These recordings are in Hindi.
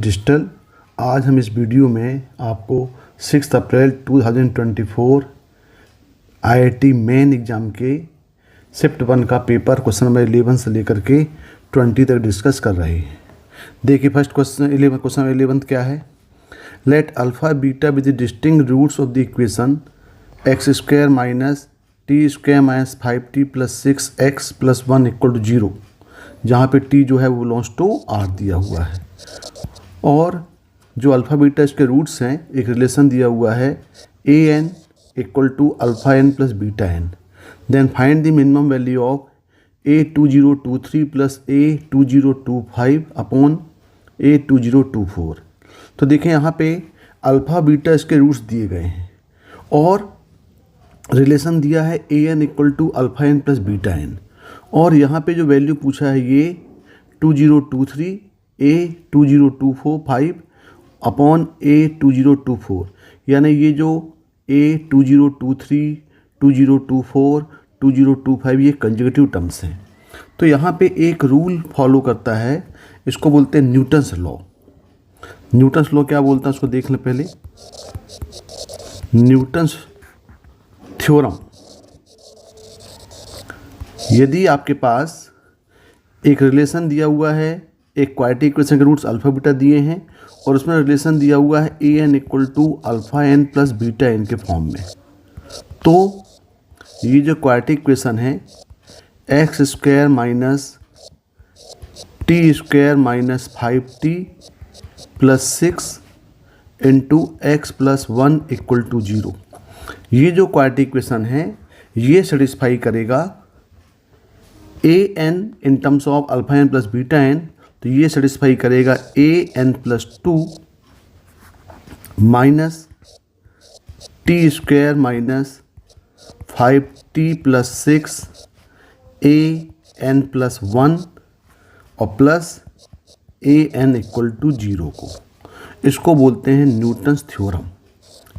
डिजिटल। आज हम इस वीडियो में आपको 6 अप्रैल 2024 आईआईटी मेन एग्ज़ाम के शिफ्ट 1 का पेपर क्वेश्चन नंबर 11 से लेकर के 20 तक डिस्कस कर रहे हैं। देखिए फर्स्ट क्वेश्चन 11 क्या है। Let alpha beta with the distinct roots of the equation x square minus t square minus 5t plus 6x plus 1 equal to 0, जहाँ पे t जो है वो बिलोंग्स टू r दिया हुआ है और जो अल्फ़ा बीटा इसके रूट्स हैं एक रिलेशन दिया हुआ है a n equal to alpha n plus beta n। Then find the minimum value of a2023 plus a2025 upon a2024। तो देखें यहाँ पे अल्फ़ा बीटा इसके रूट्स दिए गए हैं और रिलेशन दिया है a n equal to alpha n plus beta n, और यहाँ पे जो वैल्यू पूछा है ये 2023 a2025 अपॉन a2024, यानी ये जो a2023 2024 2025 ये कंजुगेटिव टर्म्स हैं। तो यहाँ पे एक रूल फॉलो करता है, इसको बोलते हैं न्यूटन्स लॉ। न्यूटन्स लॉ क्या बोलता है उसको देख लें पहले। न्यूटन्स थ्योरम, यदि आपके पास एक रिलेशन दिया हुआ है, एक क्वाड्रेटिक इक्वेशन के रूट्स अल्फ़ा बीटा दिए हैं और उसमें रिलेशन दिया हुआ है a n equal to alpha n plus beta n के फॉर्म में, तो ये जो क्वाड्रेटिक इक्वेशन है x square minus t square minus 5t plus 6 into x plus 1 equal to 0, ये जो क्वाड्रेटिक इक्वेशन है ये सेटिस्फाई करेगा a n in terms of alpha n plus beta N. तो ये सेटिस्फाई करेगा a n plus 2 minus t square minus 5t plus 6 a n plus 1 और plus a n equal to 0 को, इसको बोलते हैं न्यूटन्स थ्योरम।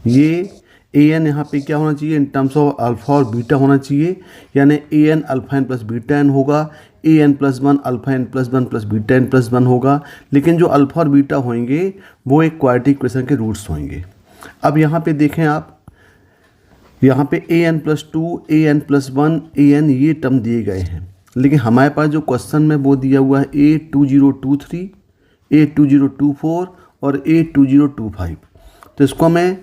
ये ए एन यहाँ पे क्या होना चाहिए, इन टर्म्स ऑफ अल्फ़ा और बीटा होना चाहिए, यानी a n alpha n plus beta n होगा, a n plus 1 alpha n plus 1 plus beta n plus 1 होगा। लेकिन जो अल्फ़ा और बीटा होंगे वो एक क्वाड्रेटिक इक्वेशन के रूट्स होंगे। अब यहाँ पे देखें आप, यहाँ पे ए n plus 2 A n plus 1 A N ये टर्म दिए गए हैं, लेकिन हमारे पास जो क्वेश्चन में वो दिया हुआ है a2023 a2024 और a2025। तो इसको हमें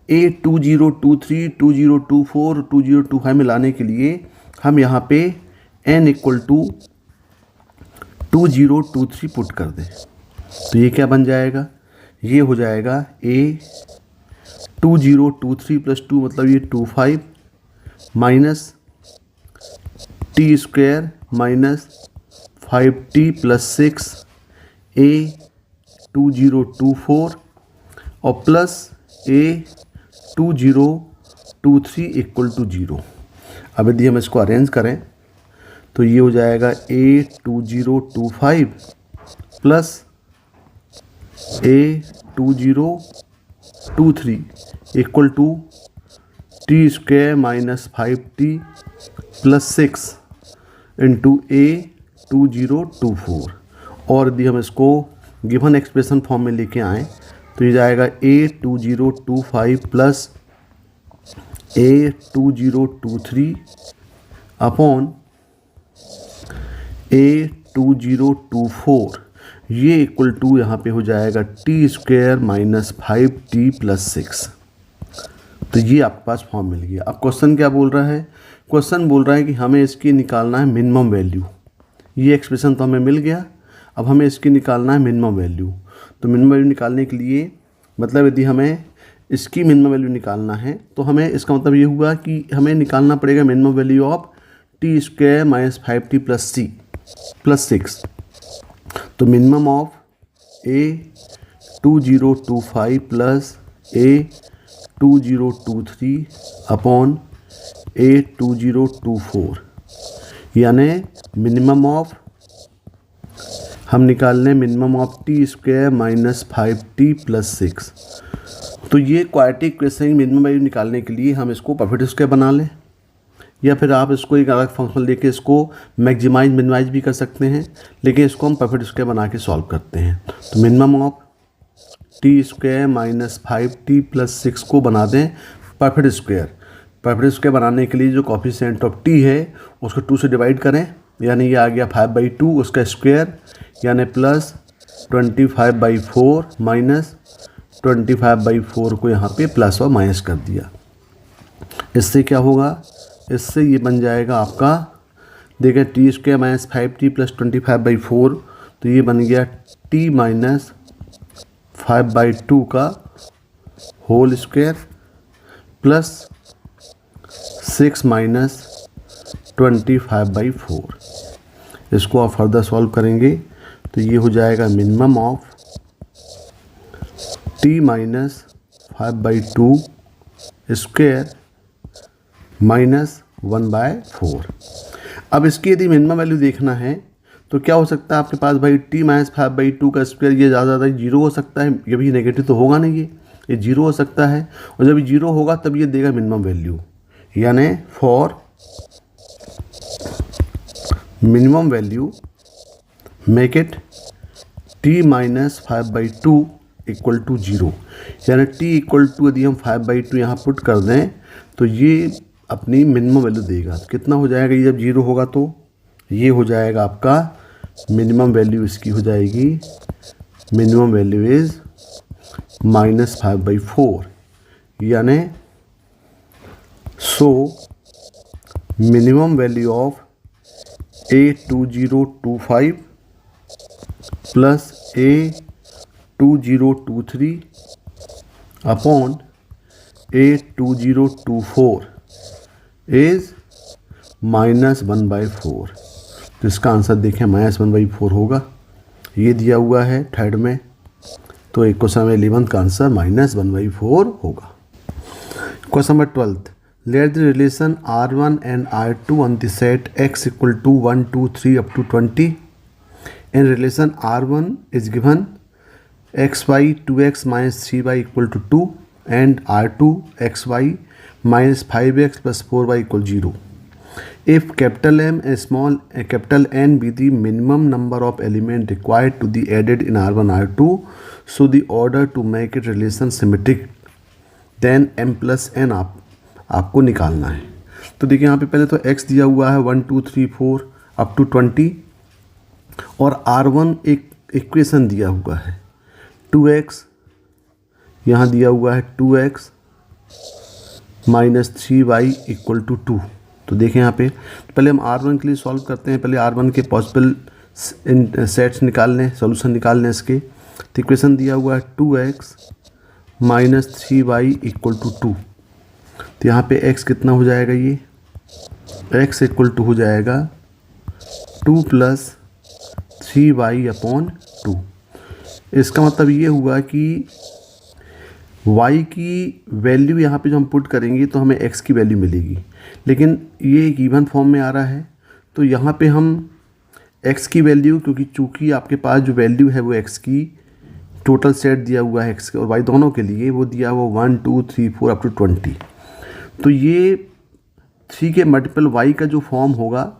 a2023 2024 2025 में लाने के लिए हम यहाँ पे n इक्वल टू 2023 पुट कर दें, तो ये क्या बन जाएगा, ये हो जाएगा a2023 प्लस 2 मतलब ये 25 minus t square minus 5t plus 6 a2024 और प्लस a2023 इक्वल टू 0। अब यदि हम इसको अरेंज करें तो ये हो जाएगा a2025 plus a2023 equal to t square minus 5t plus 6 into a2024, और यदि हम इसको गिवन एक्सप्रेशन फॉर्म में लेके आएँ तो ये जाएगा a2025 plus a2023 upon a2024, ये इक्वल टू यहाँ पे हो जाएगा T square minus 5t plus 6। तो ये आपके पास फॉर्म मिल गया। अब क्वेश्चन क्या बोल रहा है, क्वेश्चन बोल रहा है कि हमें इसकी निकालना है मिनिमम वैल्यू। ये एक्सप्रेशन तो हमें मिल गया, अब हमें इसकी निकालना है मिनिमम वैल्यू। तो मिनिमम वैल्यू निकालने के लिए मतलब यदि हमें इसकी मिनिमम वैल्यू निकालना है तो हमें इसका मतलब ये हुआ कि हमें निकालना पड़ेगा minimum value of T square minus 5t plus 6। तो minimum of a2025 plus a2023 upon a2024, यानी मिनिमम ऑफ हम निकाल लें minimum of T square minus 5t plus 6। तो ये क्वाड्रेटिक इक्वेशन की मिनिमम वैल्यू निकालने के लिए हम इसको परफेक्ट स्क्वायर बना लें, या फिर आप इसको एक अलग फंक्शन लेके इसको मैक्सिमाइज मिनिमाइज भी कर सकते हैं, लेकिन इसको हम परफेक्ट स्क्वायर बना के सॉल्व करते हैं। तो minimum of T square minus 5t plus 6 को बना दें परफेक्ट स्क्वायर। परफेक्ट स्क्वायर बनाने के लिए जो कोफिशिएंट ऑफ t है उसको 2 से डिवाइड करें, यानी ये आ गया 5/2 उसका स्क्वायर, यानी प्लस 25/4 माइनस 25/4 को यहाँ पे प्लस और माइनस कर दिया। इससे क्या होगा, इससे ये बन जाएगा आपका, देखें T square minus 5t plus 25/4, तो ये बन गया t माइनस 5/2 का होल स्क्वायर प्लस 6 माइनस 25/4। इसको आप फर्दर सॉल्व करेंगे तो ये हो जाएगा minimum of t minus 5/2 square minus 1/4। अब इसकी यदि मिनिमम वैल्यू देखना है तो क्या हो सकता है आपके पास भाई, t माइनस 5/2 का स्क्वायर ये ज़्यादा जीरो हो सकता है, ये भी नेगेटिव तो होगा नहीं, ये जीरो हो सकता है, और जब ये जीरो होगा तब ये देगा मिनिमम वैल्यू, यानी for minimum value make it t minus 5/2 equal to 0, यानी t इक्वल टू यदि हम 5/2 यहाँ पुट कर दें तो ये अपनी मिनिमम वैल्यू देगा। कितना हो जाएगा ये जब 0 होगा, तो ये हो जाएगा आपका मिनिमम वैल्यू, इसकी हो जाएगी मिनिमम वैल्यू इज़ माइनस 5/4, यानी so minimum value of A2025 plus A2023 upon A2024 is minus 1/4। तो इसका आंसर देखें माइनस 1/4 होगा, ये दिया हुआ है थर्ड में, तो एक क्वेश्चन नंबर 11 का आंसर माइनस 1/4 होगा। Question number 12, let the relation R1 and R2 on the set x equal to 1, 2, 3 up to 20. In relation R1 is given xy 2x minus 3y equal to 2 and R2 xy minus 5x plus 4y equal 0. If capital M and small capital N be the minimum number of elements required to be added in R1 R2, so the order to make it relation symmetric, then M plus N आपको निकालना है। तो देखिए यहाँ पे पहले तो x दिया हुआ है 1, 2, 3, 4 अप टू 20, और R1 एक इक्वेशन दिया हुआ है 2x, यहाँ दिया हुआ है 2x minus 3y equal to 2। तो देखें यहाँ पे पहले हम R1 के लिए सॉल्व करते हैं, पहले R1 के पॉसिबल सेट्स निकाल लें, सॉल्यूशन निकाल लें इसके। तो इक्वेशन दिया हुआ है 2x minus 3y equal to 2, तो यहाँ पे x कितना हो जाएगा, ये x इक्वल टू हो जाएगा 2 प्लस 3y अपॉन 2। इसका मतलब ये हुआ कि y की वैल्यू यहाँ पे जो हम पुट करेंगे तो हमें x की वैल्यू मिलेगी, लेकिन ये एक इवन फॉर्म में आ रहा है, तो यहाँ पे हम x की वैल्यू, क्योंकि चूँकि आपके पास जो वैल्यू है वो x की टोटल सेट दिया हुआ है x और y दोनों के लिए, वो दिया हुआ 1, 2, 3, 4 अप टू 20, तो ये 3 के मल्टीपल y का जो फॉर्म होगा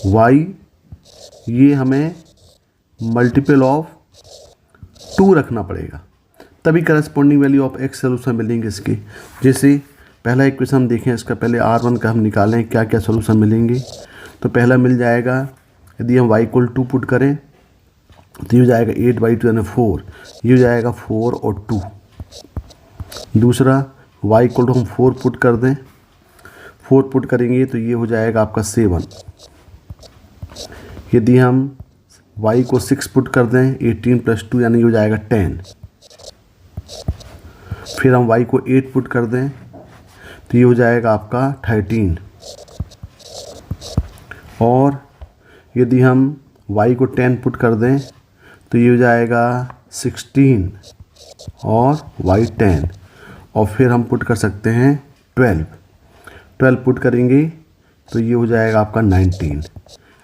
y, ये हमें मल्टीपल ऑफ 2 रखना पड़ेगा, तभी corresponding value of x solution मिलेंगे इसके। जैसे पहला इक्वेशन हम देखें, इसका पहले R1 का हम निकालें क्या क्या सोल्यूशन मिलेंगे। तो पहला मिल जाएगा, यदि हम y इक्वल 2 पुट करें तो ये हो जाएगा 8/2 यानी 4, ये हो जाएगा 4 और 2। दूसरा y इक्वल टू हम 4 पुट कर दें, 4 पुट करेंगे तो ये हो जाएगा आपका 7। यदि हम y को 6 पुट कर दें 18 प्लस 2 यानी ये हो जाएगा 10। फिर हम y को 8 पुट कर दें तो ये हो जाएगा आपका 13। और यदि हम y को 10 पुट कर दें तो ये हो जाएगा 16 और y 10। और फिर हम पुट कर सकते हैं 12 पुट करेंगे तो ये हो जाएगा आपका 19।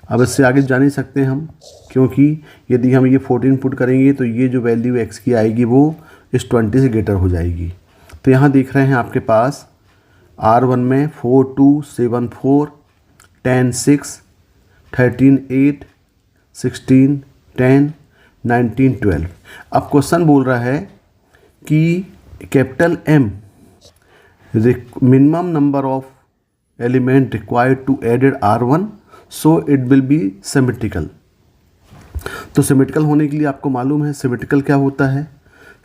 अब इससे आगे जा नहीं सकते हम, क्योंकि यदि हम ये 14 पुट करेंगे तो ये जो वैल्यू x की आएगी वो इस 20 से ग्रेटर हो जाएगी। तो यहाँ देख रहे हैं आपके पास R1 में 4, 2, 7, 4, 10, 6, 13, 8, 16, 10, 19, 12। अब क्वेश्चन बोल रहा है कि capital M minimum number of element required to added R1 so it will be symmetrical. तो सिमेट्रिकल होने के लिए आपको मालूम है सिमेट्रिकल क्या होता है।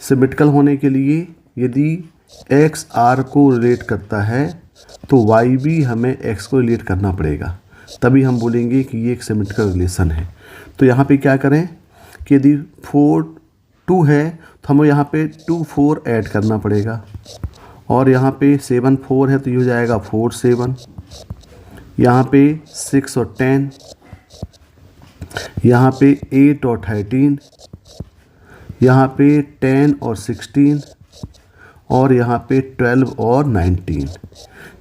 सिमेट्रिकल होने के लिए यदि x R को रिलेट करता है तो y भी हमें x को रिलेट करना पड़ेगा, तभी हम बोलेंगे कि ये एक सिमेट्रिकल रिलेशन है। तो यहाँ पे क्या करें कि यदि 4 2 है तो हमें यहाँ पे 2 4 ऐड करना पड़ेगा, और यहाँ पे 7 4 है तो ये हो जाएगा 4 7, यहाँ पे 6 और 10, यहाँ पे 8 और 13, यहाँ पे 10 और 16, और यहाँ पे 12 और 19।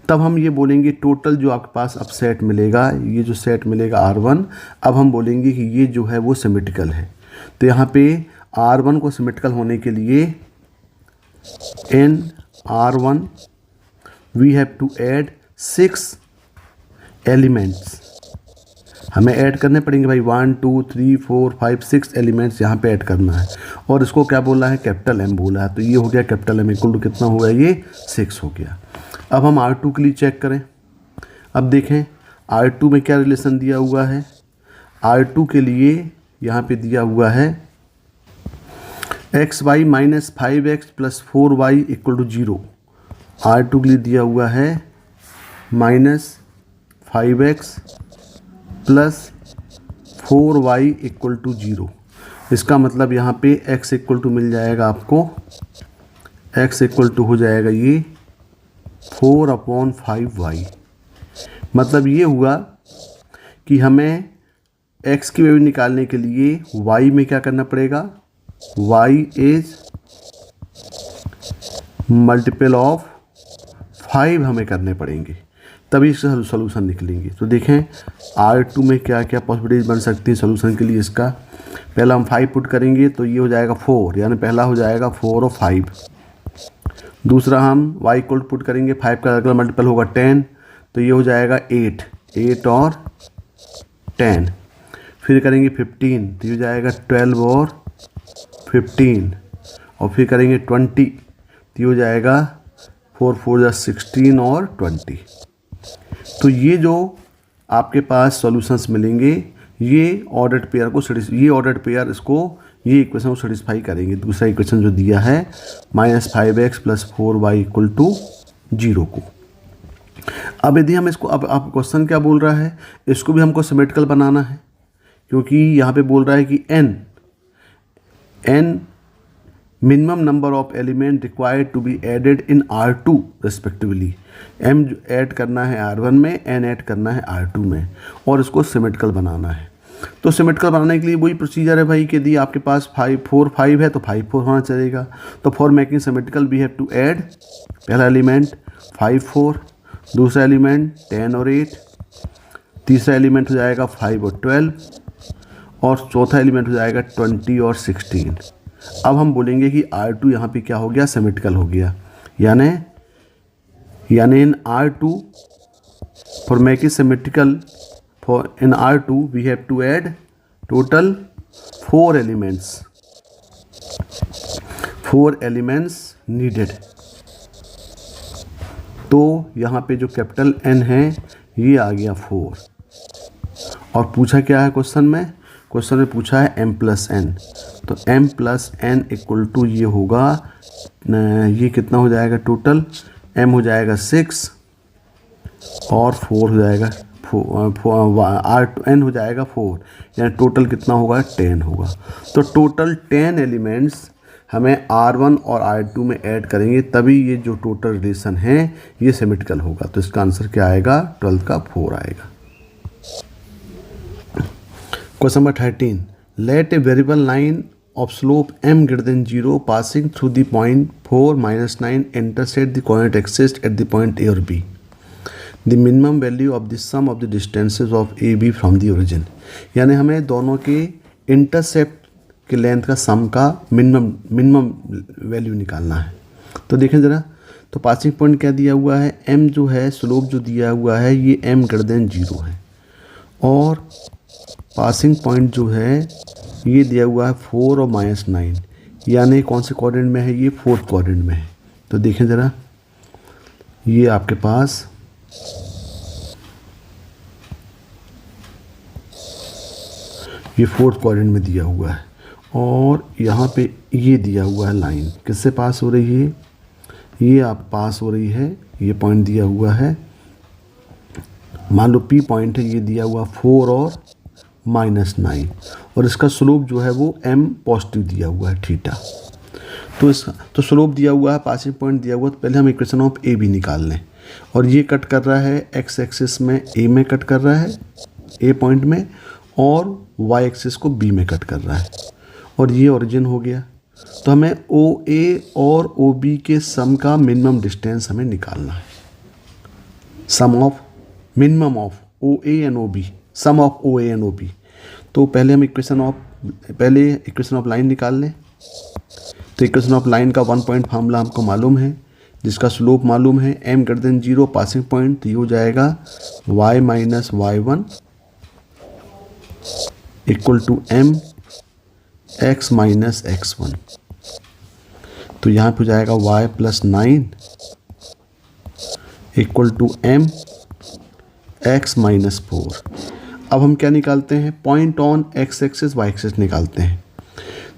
तब हम ये बोलेंगे टोटल जो आपके पास अब सेट मिलेगा, ये जो सेट मिलेगा R1, अब हम बोलेंगे कि ये जो है वो सिमेट्रिकल है। तो यहाँ पे R1 को सिमेट्रिकल होने के लिए in R1 we have to add 6 elements, हमें ऐड करने पड़ेंगे भाई 1 2 3 4 5 6 एलिमेंट्स यहाँ पे ऐड करना है। और इसको क्या बोला है, कैपिटल M बोला है। तो ये हो गया कैपिटल M इक्वल टू कितना हो गया, ये 6 हो गया। अब हम R2 के लिए चेक करें। अब देखें R2 में क्या रिलेशन दिया हुआ है। R2 के लिए यहाँ पे दिया हुआ है xy minus 5x plus 4y equal to 0। R2 के लिए दिया हुआ है minus 5x plus 4y equal to 0। इसका मतलब यहाँ पे x इक्वल टू मिल जाएगा आपको, x इक्वल टू हो जाएगा ये 4/5y। मतलब ये हुआ कि हमें x की वैल्यू निकालने के लिए y में क्या करना पड़ेगा, y इज मल्टीपल ऑफ 5 हमें करने पड़ेंगे, तभी इसका सोल्यूशन निकलेंगे। तो देखें R2 में क्या क्या पॉसिबिलिटीज बन सकती है सोल्यूशन के लिए। इसका पहला हम 5 पुट करेंगे तो ये हो जाएगा 4, यानी पहला हो जाएगा 4 और 5। दूसरा हम y इक्वल पुट करेंगे, 5 का अगला मल्टीपल होगा 10, तो ये हो जाएगा 8 और 10। फिर करेंगे 15 तो ये हो जाएगा 12 और 15, और फिर करेंगे 20 तो ये हो जाएगा 4 4 16 और 20। तो ये जो आपके पास सॉल्यूशंस मिलेंगे ये ऑर्डर्ड पेयर को ये ऑर्डर्ड पेयर इसको ये इक्वेशन को सेटिस्फाई करेंगे। दूसरा इक्वेशन जो दिया है -5x plus 4y equal to 0 को। अब यदि हम इसको अब क्वेश्चन क्या बोल रहा है, इसको भी हमको सिमेट्रिकल बनाना है, क्योंकि यहाँ पे बोल रहा है कि n minimum number of element required to be added in R2 respectively. m add करना है R1 में, n ऐड करना है R2 में, और इसको सिमेट्रिकल बनाना है। तो सिमेट्रिकल बनाने के लिए वही प्रोसीजर है भाई कि यदि आपके पास 4 5 है तो 5 4 होना चलेगा। तो for making symmetrical we have to add पहला एलिमेंट 5 4, दूसरा एलिमेंट 10 और 8, तीसरा एलिमेंट हो जाएगा 5 और 12, और चौथा एलिमेंट हो जाएगा 20 और 16। अब हम बोलेंगे कि R2 यहाँ पे क्या हो गया, सिमेट्रिकल हो गया। यानी इन R2 for make it symmetrical in R2 we have to add total 4 elements needed। तो यहाँ पे जो कैपिटल N है ये आ गया 4, और पूछा क्या है क्वेश्चन में पूछा है m प्लस n। तो m plus n equal to ये होगा, ये कितना हो जाएगा टोटल, m हो जाएगा 6 और 4 हो जाएगा n हो जाएगा 4, यानी टोटल कितना होगा 10 होगा। तो टोटल 10 एलिमेंट्स हमें R1 और R2 में ऐड करेंगे, तभी ये जो टोटल रिलेशन है ये सिमेट्रिकल होगा। तो इसका आंसर क्या आएगा, 12 का 4 आएगा। Question number 13, let a variable line of slope m greater than 0 passing through the point 4 -9 intersect the coordinate axis at the point A or B। The minimum value of the sum of the distances of A B from the origin। यानी हमें दोनों के इंटरसेप्ट के लेंथ का सम का मिनिमम वैल्यू निकालना है। तो देखें ज़रा, तो पासिंग पॉइंट क्या दिया हुआ है, m जो है स्लोप जो दिया हुआ है ये m greater than 0 है, और पासिंग पॉइंट जो है ये दिया हुआ है 4 और -9, यानी कौन से क्वाड्रेंट में है, ये 4th क्वाड्रेंट में है। तो देखें ज़रा, ये आपके पास ये 4th क्वाड्रेंट में दिया हुआ है, और यहाँ पे ये दिया हुआ है लाइन किससे पास हो रही है, ये आप पास हो रही है, ये पॉइंट दिया हुआ है, मान लो P पॉइंट है, ये दिया हुआ 4 और -9, और इसका स्लोप जो है वो m पॉजिटिव दिया हुआ है थीटा। तो इसका तो स्लोप दिया हुआ है, पासिंग पॉइंट दिया हुआ है, तो पहले हम इक्वेशन ऑफ ए बी निकाल लें। और ये कट कर रहा है x एक्सिस में a में कट कर रहा है a पॉइंट में, और y एक्सिस को b में कट कर रहा है, और ये ओरिजिन हो गया। तो हमें OA और OB के सम का मिनिमम डिस्टेंस हमें निकालना है। Sum of minimum of OA and OB, sum of OA and OB। तो पहले हम इक्वेशन ऑफ लाइन निकाल लें। तो इक्वेशन ऑफ लाइन का 1 पॉइंट फार्मूला हमको मालूम है, जिसका स्लोप मालूम है m > 0 पासिंग पॉइंट, तो ये हो जाएगा y - y1 equal to m x - x1। तो यहाँ पे हो जाएगा y + 9 equal to m x - 4। अब हम क्या निकालते हैं, point on x axis y axis निकालते हैं।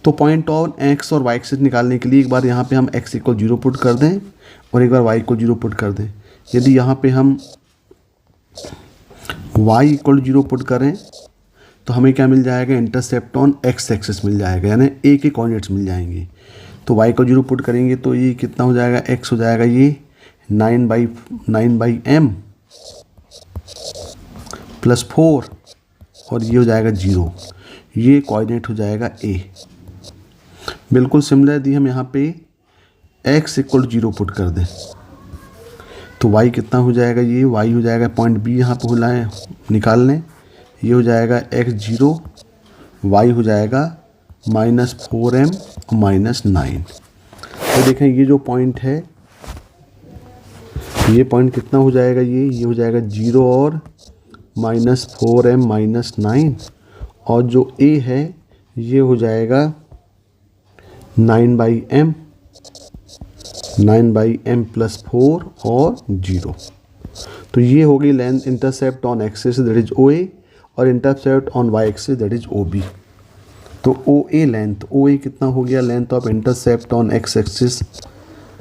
तो पॉइंट ऑन x और y एक्सिस निकालने के लिए एक बार यहाँ पे हम x = 0 पुट कर दें, और एक बार y = 0 पुट कर दें। यदि यहाँ पे हम y = 0 पुट करें तो हमें क्या मिल जाएगा, इंटरसेप्ट ऑन x एक्सिस मिल जाएगा, यानी a के कोऑर्डिनेट्स मिल जाएंगे। तो y को 0 पुट करेंगे तो ये कितना हो जाएगा, x हो जाएगा ये 9/m + 4, और ये हो जाएगा 0, ये कोऑर्डिनेट हो जाएगा a। बिल्कुल सिमिलर यदि हम यहाँ पे x = 0 पुट कर दें तो y कितना हो जाएगा, ये y हो जाएगा पॉइंट B यहाँ पे बुलाएं निकाल लें, ये हो जाएगा x 0, y हो जाएगा -4m - 9। तो देखें ये जो पॉइंट है, ये पॉइंट कितना हो जाएगा, ये हो जाएगा 0 और -4m - 9, और जो a है ये हो जाएगा 9/m + 4 और 0। तो ये हो गई length intercept on axis that is OA, और intercept on y axis that is OB। तो OA लेंथ, OA कितना हो गया, length of intercept on x axis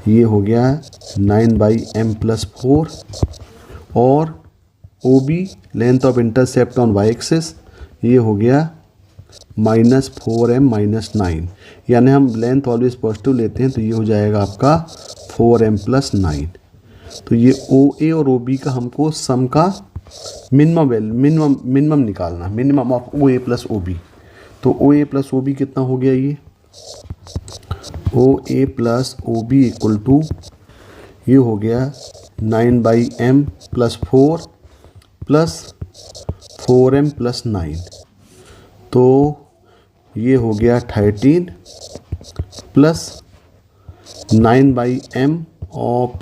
ये हो गया 9/m + 4, और OB length of intercept on y axis ये हो गया -4m - 9, यानी हम लेंथ ऑलवेज पॉजिटिव लेते हैं, तो ये हो जाएगा आपका 4m + 9। तो ये OA और OB का हमको सम का मिनिमम निकालना, मिनिमम ऑफ OA + OB। तो OA + OB कितना हो गया, ये OA + OB इक्वल टू ये हो गया 9/m + 4 + 4m + 9। तो ये हो गया 13 + 9/m और +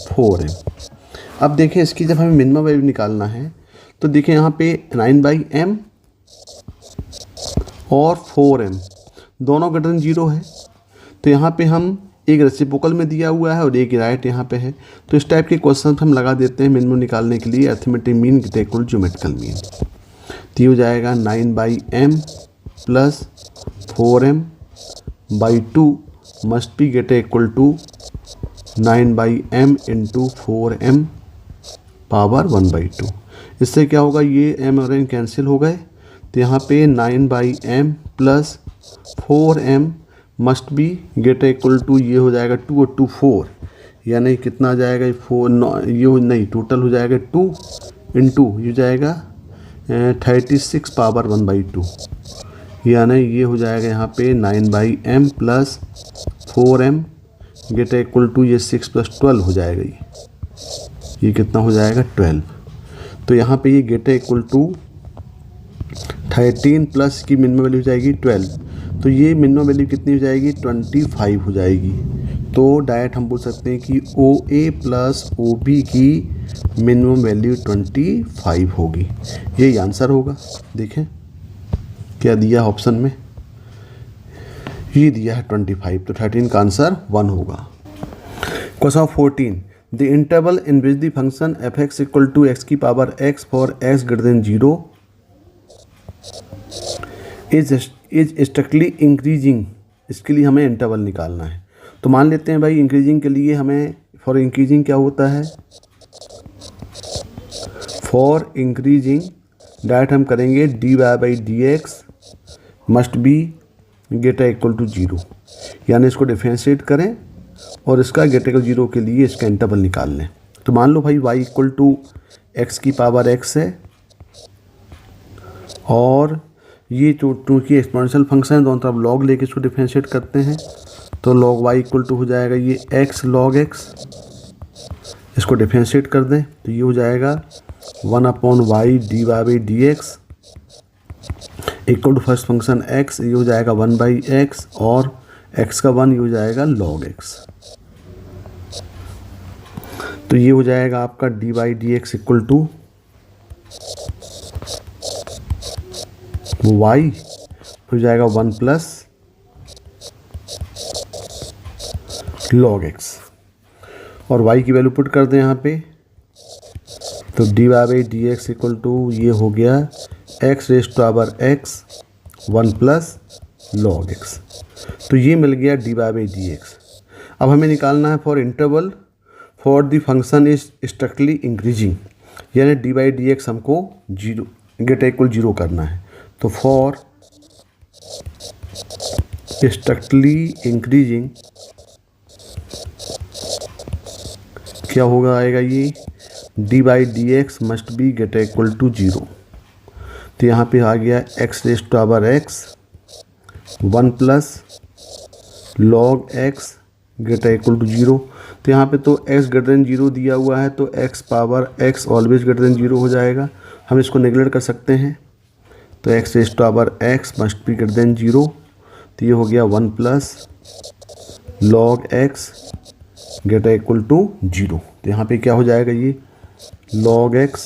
4m। अब देखें इसकी जब हमें मिनिमम वैल्यू निकालना है तो देखें यहाँ पे 9/m और 4m दोनों > 0 है, तो यहाँ पे हम एक रेसिप्रोकल में दिया हुआ है और एक राइट यहाँ पे है। तो इस टाइप के क्वेश्चन हम लगा देते हैं मिनिमम निकालने के लिए, arithmetic mean equal geometrical mean. तो ये हो जाएगा 9/m + 4m/2 must be equal to 9/m × 4m power 1/2। इससे क्या होगा, ये m और n कैंसिल हो गए, तो यहाँ पे 9/m + 4m must be equal to ये हो जाएगा 2 और 2 4, यानी कितना आ जाएगा, 4 ये नहीं टोटल हो जाएगा 2 × ये हो जाएगा 36 पावर 1/2, यानी ये हो जाएगा यहाँ पे 9/m + 4m इक्वल टू ये 6 + 12 हो जाएगा, ये कितना हो जाएगा 12। तो यहाँ पे ये इक्वल टू 13 प्लस की मिनिमम वैल्यू हो जाएगी 12, तो ये मिनिमम वैल्यू कितनी हो जाएगी 25 हो जाएगी। तो डायरेक्ट हम बोल सकते हैं कि OA + OB की मिनिमम वैल्यू 25 होगी, यही आंसर होगा। देखें क्या दिया है ऑप्शन में, ये दिया है 25, तो 13 का आंसर 1 होगा। Question 14, the interval in which the function f x equal to x की power x for x greater than 0 is strictly increasing, इसके लिए हमें इंटरवल निकालना है। तो मान लेते हैं भाई इंक्रीजिंग के लिए हमें, फॉर इंक्रीजिंग क्या होता है, फॉर इंक्रीजिंग डायरेक्ट हम करेंगे dy by d x must be greater equal to 0, यानी इसको डिफरेंशिएट करें और इसका ग्रेटर इक्वल 0 के लिए इसका इंटरवल निकाल लें। तो मान लो भाई y इक्वल टू एक्स की पावर x है और ये चूँकि एक्सपोनेंशियल फंक्शन है दोनों तरफ लॉग लेके इसको डिफरेंशिएट करते हैं, तो लॉग y इक्वल टू हो जाएगा ये x log x, इसको डिफरेंशिएट कर दें तो ये हो जाएगा 1/y dy by d x equal to first function x, ये हो जाएगा 1/x और x का 1 ये हो जाएगा log x। तो ये हो जाएगा आपका d by d x equal to y हो जाएगा 1 प्लस log x, और y की वैल्यू पुट कर दें यहाँ पे, तो d by d x equal to ये हो गया x raise to power x 1 plus log x। तो ये मिल गया डी बाई डी एक्स। अब हमें निकालना है for interval for the function is strictly increasing, यानी डी बाई डी एक्स हमको 0 ग्रेटर इक्वल 0 करना है। तो फॉर स्ट्रिक्टली इंक्रीजिंग क्या होगा, आएगा ये d by d x must be greater equal to 0। तो यहाँ पे आ गया x raise to power x 1 plus log x greater equal to 0। तो यहाँ पे तो x ग्रेटर देन 0 दिया हुआ है, तो x power x always greater than 0 हो जाएगा, हम इसको नेगलेक्ट कर सकते हैं। तो x raise to power x must be greater than 0, तो ये हो गया 1 plus log x greater equal to 0। तो यहाँ पे क्या हो जाएगा, ये log x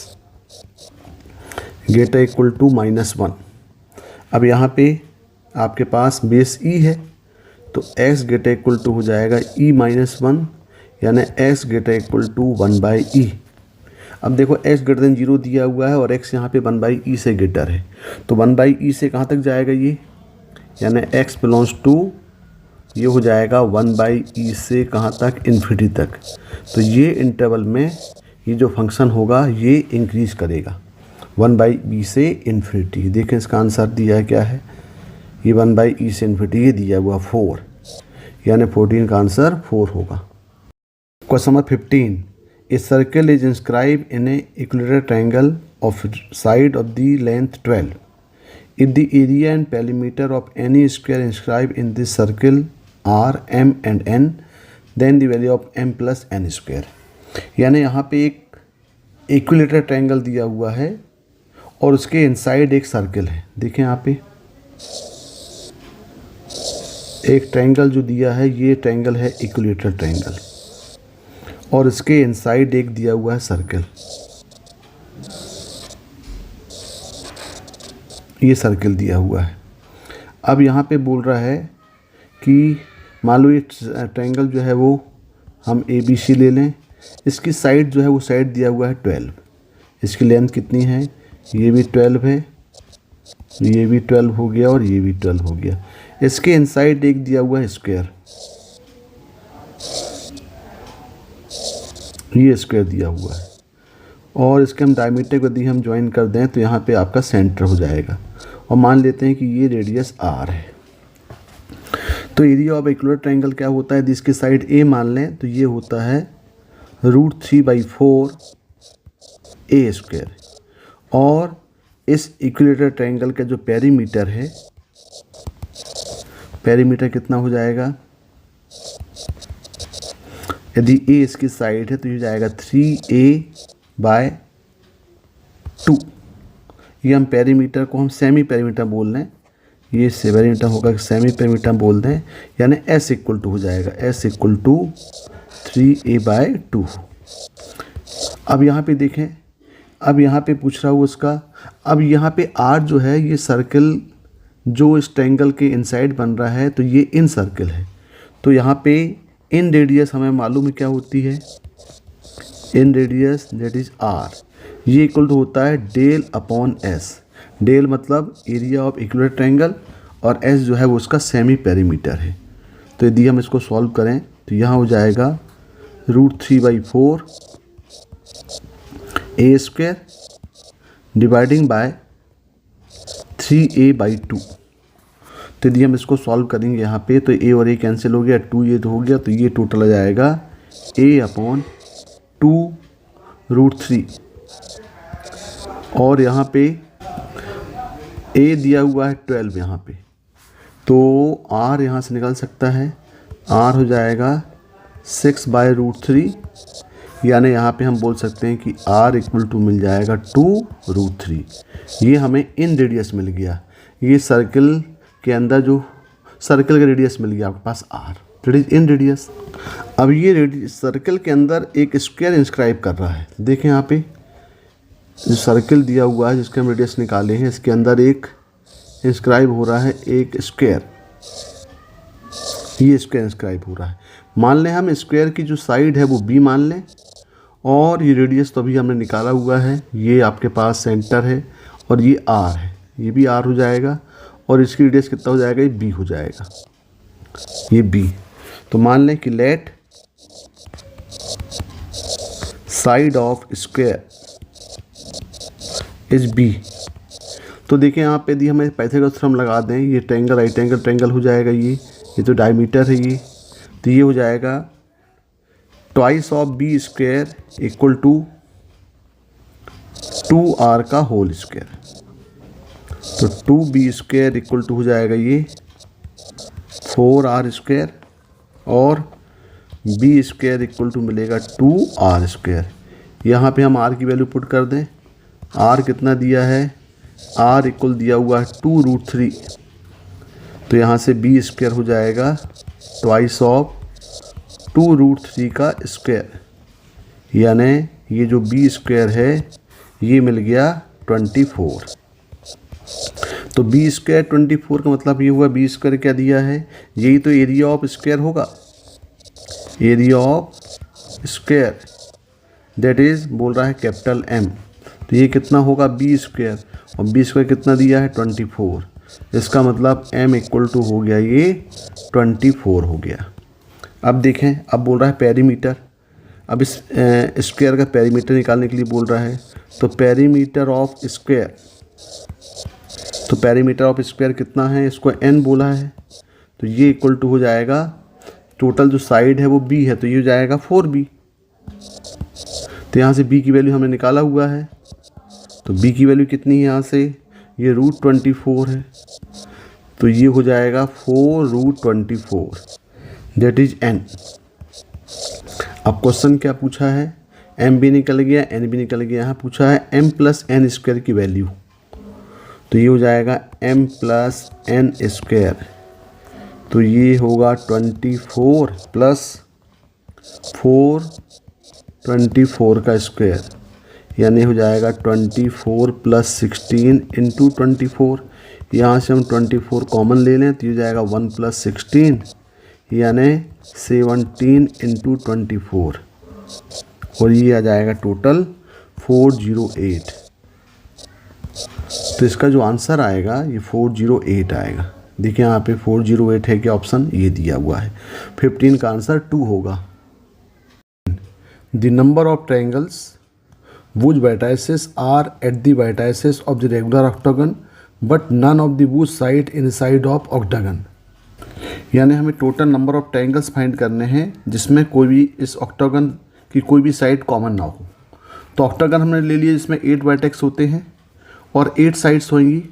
greater equal to -1। अब यहाँ पे आपके पास बेस e है, तो x ग्रेटर इक्वल टू हो जाएगा e -1, यानी x greater equal to 1/e। अब देखो x ग्रेटर देन 0 दिया हुआ है और x यहाँ पे 1/e से ग्रेटर है, तो 1/e से कहाँ तक जाएगा ये, यानी x बिलोंग्स टू ये हो जाएगा 1/e से कहाँ तक, इन्फिनिटी तक। तो ये इंटरवल में ये जो फंक्शन होगा ये इंक्रीज करेगा 1/e से इन्फिनिटी। देखें इसका आंसर दिया है क्या है, ये 1/e से इन्फिनिटी ये दिया हुआ 4, यानी 14 का आंसर 4 होगा। Question number 15, a circle is inscribe in a equilateral triangle of side of the length 12 if the area and perimeter of any square inscribe in this circle are m and n, then the value of m plus n square. यानी यहाँ पे एक इक्विलेटरल ट्रायंगल दिया हुआ है और उसके इनसाइड एक सर्कल है। देखें यहाँ पे एक ट्रायंगल जो दिया है, ये ट्रायंगल है इक्विलेटरल ट्रायंगल, और इसके इनसाइड एक दिया हुआ है सर्कल, ये सर्कल दिया हुआ है। अब यहाँ पे बोल रहा है कि मान लो ये ट्रायंगल जो है वो हम ABC ले लें, इसकी साइड जो है वो साइड दिया हुआ है 12, इसकी लेंथ कितनी है, ये भी 12 है, ये भी 12 हो गया और ये भी 12 हो गया। इसके इनसाइड एक दिया हुआ है स्क्वायर, ये स्क्वायर दिया हुआ है, और इसके हम डायमीटर को यदि हम ज्वाइन कर दें तो यहाँ पे आपका सेंटर हो जाएगा, और मान लेते हैं कि ये रेडियस r है। तो एरिया ऑफ इक्विलेटरल ट्रायंगल क्या होता है, जिसकी साइड a मान लें तो ये होता है √3/4 a स्क्वायर, और इस इक्विलेटरल ट्रायंगल का जो पेरीमीटर है, पेरीमीटर कितना हो जाएगा, यदि a इसकी साइड है तो ये जाएगा 3a/2। ये हम पेरीमीटर को हम सेमी पेरीमीटर बोल रहे हैं, ये पेरीमीटर होगा सेमी पेरीमीटर बोल दें, यानी s इक्वल टू हो जाएगा s इक्वल टू 3a/2। अब यहाँ पे देखें, अब यहाँ पे पूछ रहा हूँ उसका, अब यहाँ पे r जो है ये सर्कल जो इस ट्रायंगल के इनसाइड बन रहा है, तो ये इन सर्कल है। तो यहाँ पे इन रेडियस हमें मालूम है क्या होती है, inradius that is r, ये इक्वल टू होता है डेल अपॉन एस। डेल मतलब एरिया ऑफ इक्विलेटरल ट्रायंगल और एस जो है वो उसका सेमी पेरीमीटर है। तो यदि हम इसको सॉल्व करें तो यहाँ हो जाएगा √3/4 ए स्क्वायर डिवाइडिंग बाय 3a/2। तो यदि हम इसको सॉल्व करेंगे यहाँ पे तो a और a कैंसिल हो गया, 2 ये तो हो गया, तो ये टोटल आ जाएगा a/2 √3। और यहाँ पे a दिया हुआ है 12 यहाँ पे, तो r यहाँ से निकल सकता है, r हो जाएगा 6/√3, यानी यहाँ पे हम बोल सकते हैं कि r इक्वल टू मिल जाएगा 2√3। ये हमें इन रेडियस मिल गया, ये सर्कल के अंदर जो सर्कल का रेडियस मिल गया आपके पास r, that is in radius. अब ये सर्कल के अंदर एक स्क्वायर इंस्क्राइब कर रहा है। देखें यहाँ पे जो सर्कल दिया हुआ है जिसके हम रेडियस निकाले हैं, इसके अंदर एक इंस्क्राइब हो रहा है एक स्क्वायर, ये स्क्वायर इंस्क्राइब हो रहा है। मान लें हम स्क्वायर की जो साइड है वो b मान लें, और ये रेडियस तो अभी हमने निकाला हुआ है, ये आपके पास सेंटर है और ये r है, ये भी r हो जाएगा, और इसकी रेडियस कितना हो जाएगा, ये b हो जाएगा, ये b। तो मान लें कि let side of square is b। तो देखें यहाँ पे यदि हमें पाइथागोरस थ्योरम लगा दें, ये ट्रायंगल राइट एंगल ट्रायंगल हो जाएगा, ये तो डायमीटर है ये, तो ये हो जाएगा twice of b square equal to 2r का होल स्क्वायर। तो 2b स्क्वायर इक्वल टू हो जाएगा ये 4r स्क्वायर, और b स्क्वायर इक्वल टू मिलेगा 2r स्क्वायर। यहाँ पे हम r की वैल्यू पुट कर दें, r कितना दिया है, r इक्वल दिया हुआ है 2√3, तो यहाँ से b स्क्वायर हो जाएगा ट्वाइस ऑफ 2√3 का स्क्वायर, यानी ये जो b स्क्वायर है ये मिल गया 24। तो b स्क्वायर 24 का मतलब ये हुआ, b स्क्वायर क्या दिया है, यही तो एरिया ऑफ स्क्वायर होगा, area of square that is बोल रहा है कैपिटल M। तो ये कितना होगा b स्क्वायर, और b स्क्वायर कितना दिया है 24, इसका मतलब m इक्वल टू हो गया ये 24 हो गया। अब देखें, अब बोल रहा है पेरीमीटर, अब इस स्क्वायर का पेरीमीटर निकालने के लिए बोल रहा है। तो पेरीमीटर ऑफ स्क्वायर, तो पेरीमीटर ऑफ स्क्वायर कितना है, इसको n बोला है, तो ये इक्वल टू हो जाएगा, टोटल जो साइड है वो b है, तो ये हो जाएगा 4b। तो यहाँ से b की वैल्यू हमने निकाला हुआ है, तो b की वैल्यू कितनी है, यहाँ से ये √24 है, तो ये हो जाएगा 4√24 दैट इज n। अब क्वेश्चन क्या पूछा है, m भी निकल गया, n भी निकल गया, यहाँ पूछा है m प्लस n स्क्वायर की वैल्यू, तो ये हो जाएगा m प्लस n स्क्वायर, तो ये होगा 24 प्लस 4 का स्क्वायर, यानी हो जाएगा 24 प्लस 16 इंटू 24। यहाँ से हम 24 कॉमन ले लें तो ये जाएगा 1 प्लस 16, यानी 17 इंटू 24, और ये आ जाएगा टोटल 408। तो इसका जो आंसर आएगा ये 408 आएगा। देखिए यहाँ पे 408 है कि ऑप्शन ये दिया हुआ है। 15 का आंसर 2 होगा। The number of triangles whose vertices are at the vertices of the regular octagon but none of the whose side inside of octagon। यानी हमें total number of triangles find करने हैं जिसमें कोई भी इस ऑक्टागन की कोई भी साइड कॉमन ना हो। तो ऑक्टागन हमने ले लिया जिसमें 8 वर्टेक्स होते हैं और 8 साइड्स होंगी।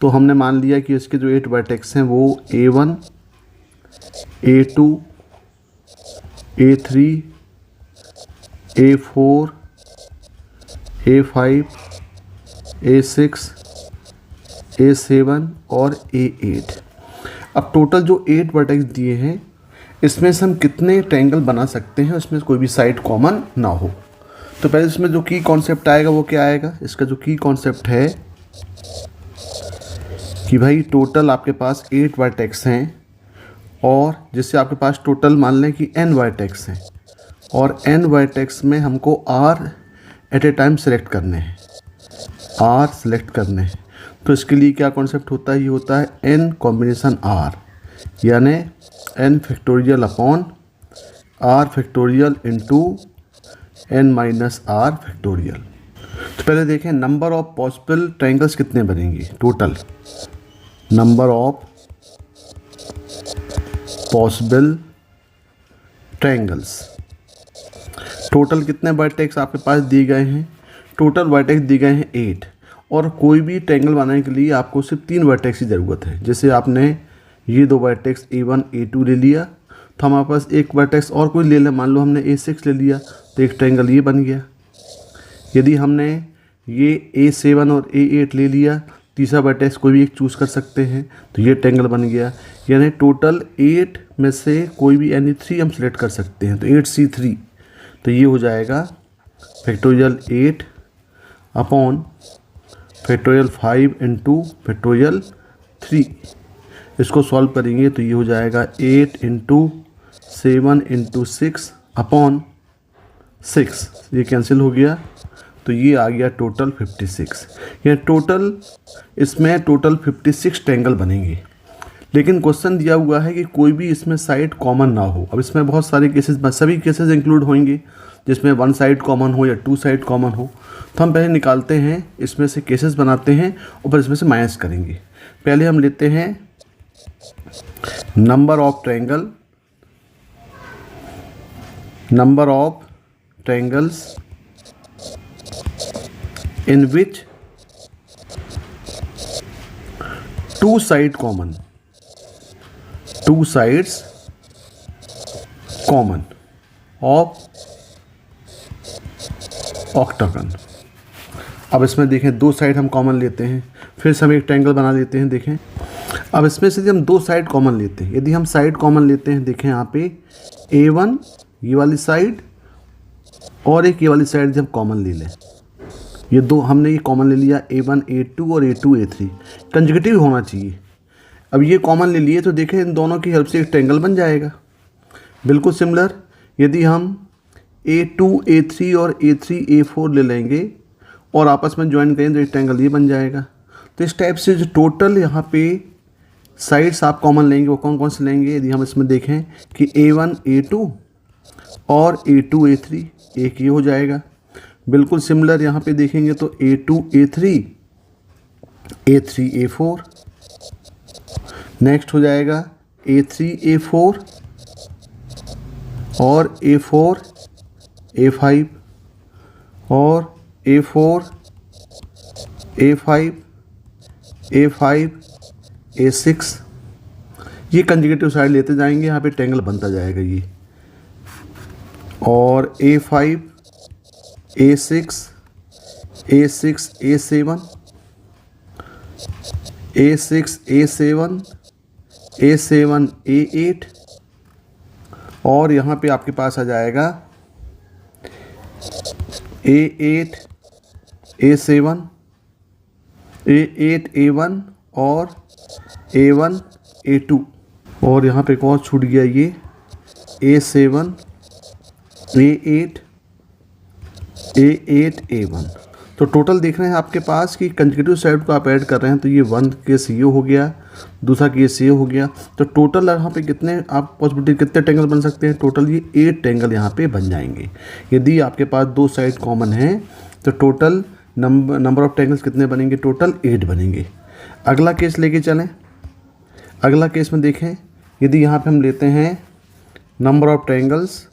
तो हमने मान लिया कि इसके जो 8 वर्टेक्स हैं वो A1, A2, A3, A4, A5, A6, A7 और A8। अब टोटल जो 8 वर्टेक्स दिए हैं इसमें से हम कितने ट्रायंगल बना सकते हैं उसमें कोई भी साइड कॉमन ना हो। तो पहले इसमें जो की कॉन्सेप्ट आएगा वो क्या आएगा, इसका जो की कॉन्सेप्ट है कि भाई टोटल आपके पास 8 वर्टेक्स हैं और जिससे आपके पास टोटल मान लें कि n वर्टेक्स हैं और n वर्टेक्स में हमको r at a time select करने हैं, r सेलेक्ट करने हैं। तो इसके लिए क्या कॉन्सेप्ट होता है, ये होता है n कॉम्बिनेशन r, यानी n factorial upon r factorial into n minus r factorial. तो पहले देखें नंबर ऑफ पॉसिबल ट्रायंगल्स कितने बनेंगे, total number of possible triangles, total कितने वर्टेक्स आपके पास दिए गए हैं, टोटल वर्टेक्स दिए गए हैं 8 और कोई भी ट्रायंगल बनाने के लिए आपको सिर्फ 3 वर्टेक्स की ज़रूरत है। जैसे आपने ये 2 वर्टेक्स A1 A2 ले लिया तो हमारे पास एक वर्टेक्स और कोई ले लें, मान लो हमने A6 ले लिया तो एक ट्रायंगल ये बन गया। यदि हमने ये A7 और A8 ले लिया, तीसरा वर्टेक्स कोई भी एक चूज़ कर सकते हैं तो ये ट्रायंगल बन गया। यानी टोटल 8 में से कोई भी एनी 3 हम सेलेक्ट कर सकते हैं तो 8C3, तो ये हो जाएगा factorial 8 upon factorial 5 into factorial 3। इसको सॉल्व करेंगे तो ये हो जाएगा 8 इंटू 7 इंटू 6 अपॉन 6, ये कैंसिल हो गया तो ये आ गया टोटल 56। ये टोटल इसमें टोटल 56 ट्रायंगल बनेंगे। लेकिन क्वेश्चन दिया हुआ है कि कोई भी इसमें साइड कॉमन ना हो। अब इसमें बहुत सारे केसेस, सभी केसेस इंक्लूड होंगे जिसमें 1 साइड कॉमन हो या 2 साइड कॉमन हो। तो हम पहले निकालते हैं, इसमें से केसेस बनाते हैं और फिर इसमें से माइनस करेंगे। पहले हम लेते हैं number of triangle, number of triangles in which 2 sides common of octagon। अब इसमें देखें 2 साइड हम कॉमन लेते हैं, फिर से हम एक ट्रायंगल बना लेते हैं। देखें अब इसमें से हम 2 साइड कॉमन लेते हैं, यदि हम साइड कॉमन लेते हैं, देखें यहाँ पे A1 ये वाली साइड और एक ये वाली साइड जब कॉमन ले लें, ये 2 हमने ये कॉमन ले लिया A1 A2 और A2 A3, कंजुगेटिव होना चाहिए। अब ये कॉमन ले लिए तो देखें इन दोनों की हेल्प से एक ट्रायंगल बन जाएगा। बिल्कुल सिमिलर यदि हम A2 A3 और A3 A4 ले लेंगे और आपस में ज्वाइन करें तो एक ट्रायंगल ये बन जाएगा। तो इस टाइप से जो टोटल यहाँ पे साइड्स आप कॉमन लेंगे वो कौन कौन से लेंगे, यदि हम इसमें देखें कि A1 A2 और A2 A3, एक ये हो जाएगा। बिल्कुल सिमिलर यहाँ पे देखेंगे तो A2 A3 A3 A4, next हो जाएगा A3 A4 और A4 A5 और A4 A5 A5 A6। ये कंजुगेटिव साइड लेते जाएंगे, यहाँ पे ट्रायंगल बनता जाएगा ये। और A5 A6 A6 A7 A6 A7 A7 A8 और यहाँ पे आपके पास आ जाएगा A8 A7 A8 A1 और A1 A2 और यहाँ पे एक और छूट गया ये A7 A8 A8 A1। तो टोटल देख रहे हैं आपके पास कि कंजुगेटिव साइड को आप ऐड कर रहे हैं तो ये 1 केस ये हो गया, दूसरा केस ये हो गया। तो टोटल यहाँ पे कितने आप पॉसिबिलिटी कितने ट्रायंगल बन सकते हैं, टोटल ये 8 ट्रायंगल यहाँ पे बन जाएंगे। यदि आपके पास 2 साइड कॉमन हैं तो टोटल नंबर ऑफ ट्रायंगल्स कितने बनेंगे, टोटल 8 बनेंगे। अगला केस लेके चलें। अगला केस में देखें, यदि यहाँ पे हम लेते हैं number of triangles,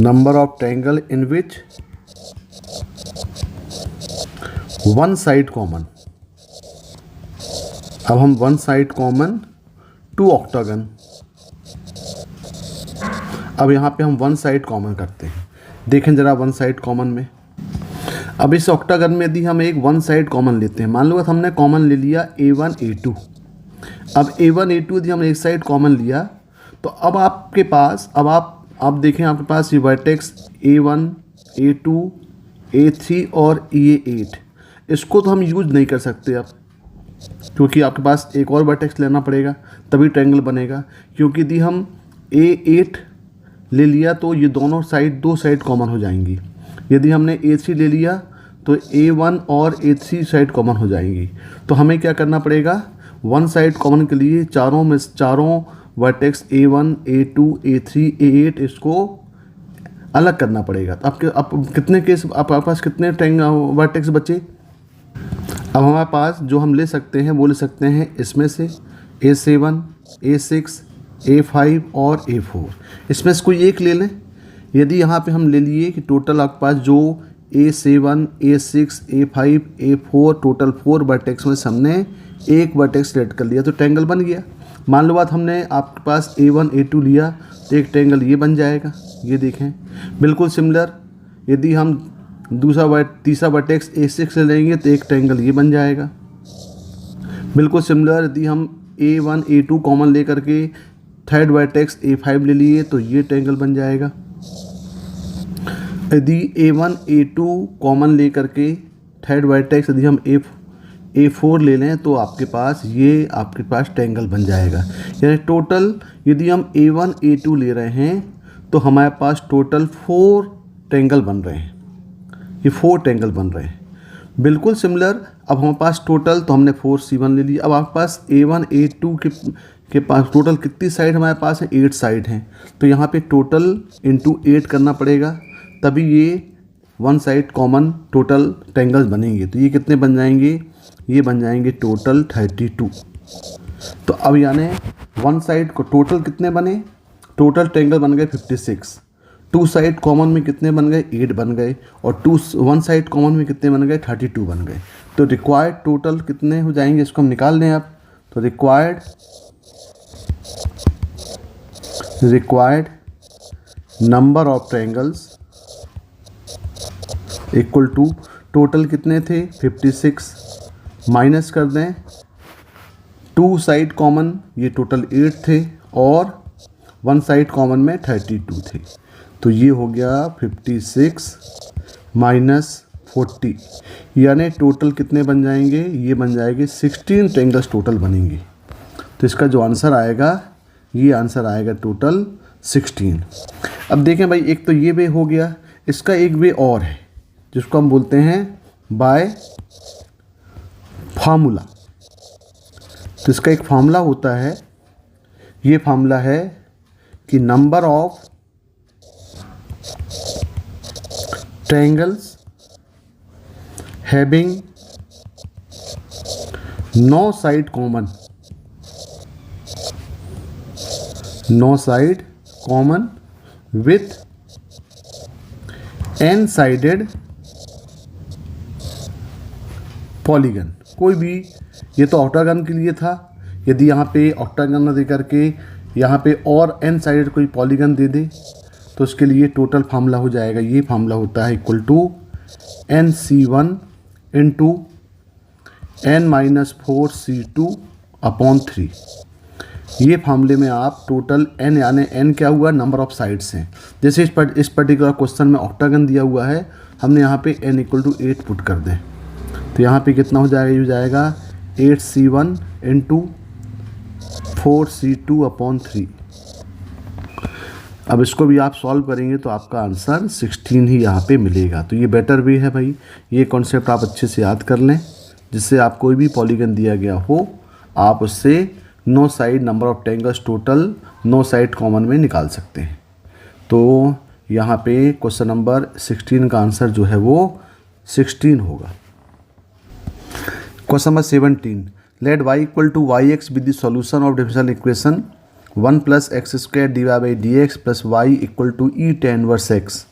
number of triangle in which 1 side common. अब हम 1 साइड कॉमन 2 ऑक्टागन। अब यहाँ पे हम 1 साइड कॉमन करते हैं। देखें जरा 1 साइड कॉमन में, अब इस ऑक्टागन में यदि हम एक 1 साइड कॉमन लेते हैं, मान लो हमने कॉमन ले लिया A1 A2। अब A1 A2 यदि हमने एक साइड कॉमन लिया तो अब आपके पास आप देखें आपके पास ये वर्टेक्स A1 A2 A3 और A8, इसको तो हम यूज नहीं कर सकते अब, क्योंकि आपके पास एक और वर्टेक्स लेना पड़ेगा तभी ट्रायंगल बनेगा। क्योंकि यदि हम A8 ले लिया तो ये दोनों साइड, दो साइड कॉमन हो जाएंगी। यदि हमने A3 ले लिया तो A1 और A3 साइड कॉमन हो जाएंगी। तो हमें क्या करना पड़ेगा, वन साइड कॉमन के लिए चारों vertex A1, A2, A3, A8 इसको अलग करना पड़ेगा। तो अब कितने केस आपके पास कितने वर्टेक्स बचे? अब हमारे पास जो हम ले सकते हैं वो ले सकते हैं इसमें से A7, A6, A5 और A4। इसमें से कोई एक ले लें। यदि यहाँ पे हम ले लिए कि टोटल आपके पास जो A7, A6, A5, A4 total 4 vertex में हमने एक वर्टेक्स सेलेक्ट कर लिया तो ट्रायंगल बन गया। मान लो बात हमने आपके पास A1, A2 लिया तो एक ट्रायंगल ये बन जाएगा। ये देखें बिल्कुल सिमिलर। यदि हम तीसरा वर्टेक्स A6 से लेंगे तो एक ट्रायंगल ये बन जाएगा। बिल्कुल सिमिलर यदि हम A1, A2 कॉमन लेकर के थर्ड वर्टेक्स A5 ले लिए तो ये ट्रायंगल बन जाएगा। यदि A1, A2 कॉमन लेकर के थर्ड वर्टेक्स यदि हम A4 ले लें तो आपके पास ट्रायंगल बन जाएगा। यानी टोटल यदि हम A1, A2 ले रहे हैं तो हमारे पास टोटल 4 ट्रायंगल बन रहे हैं। ये 4 ट्रायंगल बन रहे हैं बिल्कुल सिमिलर। अब हमारे पास टोटल तो हमने 4C1 ले लिया। अब आपके पास A1, A2 के पास टोटल कितनी साइड हमारे पास है? 8 साइड हैं। तो यहाँ पे टोटल इंटू 8 करना पड़ेगा तभी ये one side common total triangles बनेंगे। तो ये कितने बन जाएंगे? ये बन जाएंगे टोटल 32। तो अब यानी वन साइड को टोटल कितने बने? टोटल ट्रायंगल बन गए 56। टू साइड कॉमन में कितने बन गए? 8 बन गए। और वन साइड कॉमन में कितने बन गए? 32 बन गए। तो रिक्वायर्ड टोटल कितने हो जाएंगे इसको हम निकाल लें अब। तो required number of triangles equal to total कितने थे? 56 माइनस कर दें टू साइड कॉमन, ये टोटल 8 थे और वन साइड कॉमन में 32 थे। तो ये हो गया 56 माइनस 40, यानी टोटल कितने बन जाएंगे? ये बन जाएंगे 16 ट्रायंगल्स टोटल बनेंगे। तो इसका जो आंसर आएगा ये आंसर आएगा टोटल 16। अब देखें भाई, एक तो ये वे हो गया, इसका एक वे और है जिसको हम बोलते हैं बाय फार्मूला। तो इसका एक फार्मूला होता है, ये फार्मूला है कि number of triangles having no side common with n sided polygon. कोई भी, ये तो ऑक्टागन के लिए था। यदि यहाँ पे ऑक्टागन न दे करके यहाँ पे और n साइडेड कोई पॉलीगन दे दे तो उसके लिए टोटल फार्मूला हो जाएगा। ये फार्मूला होता है equal to NC1 into n-4C2/3। ये फार्मूले में आप टोटल n, यानी n क्या हुआ? नंबर ऑफ साइड्स हैं। जैसे इस पर्टिकुलर क्वेश्चन में ऑक्टागन दिया हुआ है, हमने यहाँ पे n इक्वल टू 8 पुट कर दें तो यहाँ पे कितना हो जाएगा? ये हो जाएगा 8C1 इंटू 4C2/3। अब इसको भी आप सॉल्व करेंगे तो आपका आंसर 16 ही यहाँ पे मिलेगा। तो ये बेटर वे है भाई, ये कॉन्सेप्ट आप अच्छे से याद कर लें, जिससे आप कोई भी पॉलीगन दिया गया हो आप उससे no side number of triangles total no side common में निकाल सकते हैं। तो यहाँ पे क्वेश्चन नंबर 16 का आंसर जो है वो 16 होगा। Question number 17, let y equal to yx with the solution of differential equation 1 + x² dy/dx plus y equal to e tan inverse x।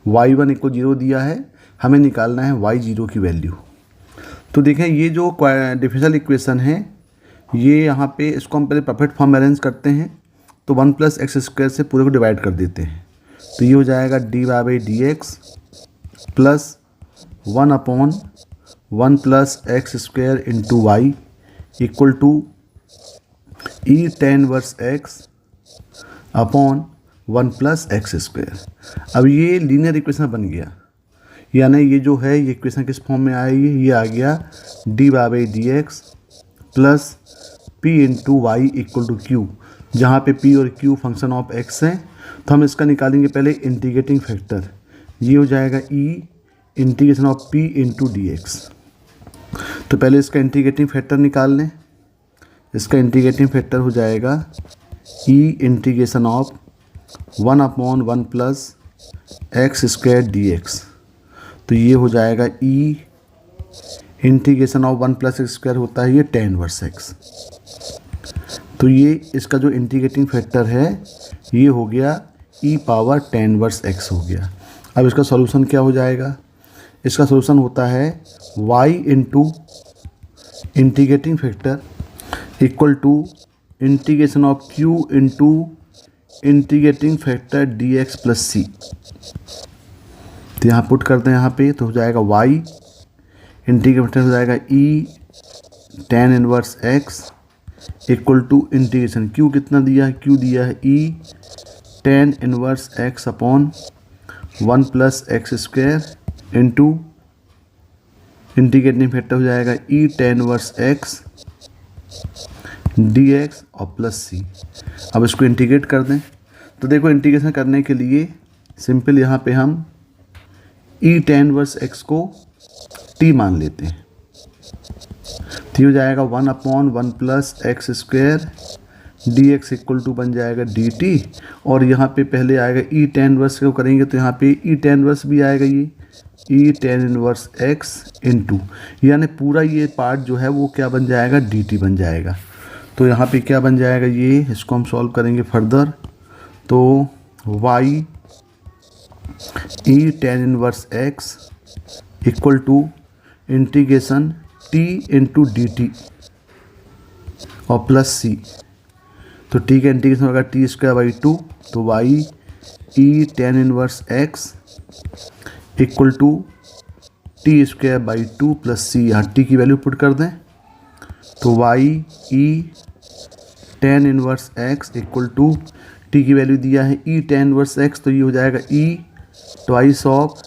y1 equal 0 दिया है, हमें निकालना है y0 की वैल्यू। तो देखें ये जो डिफरेंशियल इक्वेशन है, ये यहाँ पे इसको हम पहले परफेक्ट फॉर्म में अरेंज करते हैं तो 1 + x² से पूरे को डिवाइड कर देते हैं। तो ये हो जाएगा dy/dx plus 1/1 + x² into y equal to e tan inverse x upon 1 + x²। अब ये लीनियर इक्वेशन बन गया। यानी ये जो है ये इक्वेशन किस फॉर्म में आएगी, ये आ गया dy/dx plus p into y equal to q, जहाँ पे p और q फंक्शन ऑफ x है। तो हम इसका निकालेंगे पहले इंटीग्रेटिंग फैक्टर, ये हो जाएगा e integration of p into dx। तो पहले इसका इंटीग्रेटिंग फैक्टर निकाल लें। इसका इंटीग्रेटिंग फैक्टर हो जाएगा e integration of 1/1 plus x square dx। तो ये हो जाएगा e integration of 1 plus x square होता है ये tan इनवर्स x। तो ये इसका जो इंटीग्रेटिंग फैक्टर है ये हो गया e power tan inverse x हो गया। अब इसका सॉल्यूशन क्या हो जाएगा, इसका सॉल्यूशन होता है y into integrating factor equal to integration of q into integrating factor dx plus c। तो यहाँ पुट करते हैं यहाँ पे, तो हो जाएगा y इंटीग्रेटिंग फैक्टर हो जाएगा e tan inverse x equal to integration q कितना दिया है, q दिया है e tan inverse x upon 1 plus x square into integrating factor हो जाएगा e tan inverse x dx और प्लस c। अब इसको इंटीग्रेट कर दें। तो देखो इंटीग्रेशन करने के लिए सिंपल यहाँ पे हम e tan इनवर्स x को t मान लेते हैं। तो हो जाएगा 1/1 plus x square dx equal to बन जाएगा dt, और यहाँ पे पहले आएगा e tan इनवर्स को करेंगे तो यहाँ पे e tan इनवर्स भी आएगा, ये e tan inverse x into, यानी पूरा ये पार्ट जो है वो क्या बन जाएगा, dt बन जाएगा। तो यहाँ पे क्या बन जाएगा, ये इसको हम सॉल्व करेंगे फर्दर। तो y e tan inverse x equal to integration t into dt और प्लस c। तो t का इंटीग्रेशन होगा t स्क्वायर बाई 2, तो y e tan inverse x equal to t square by 2 plus c. यहाँ t की वैल्यू पुट कर दें तो y e tan inverse x equal to t की वैल्यू दिया है e tan इनवर्स x, तो ये हो जाएगा e twice of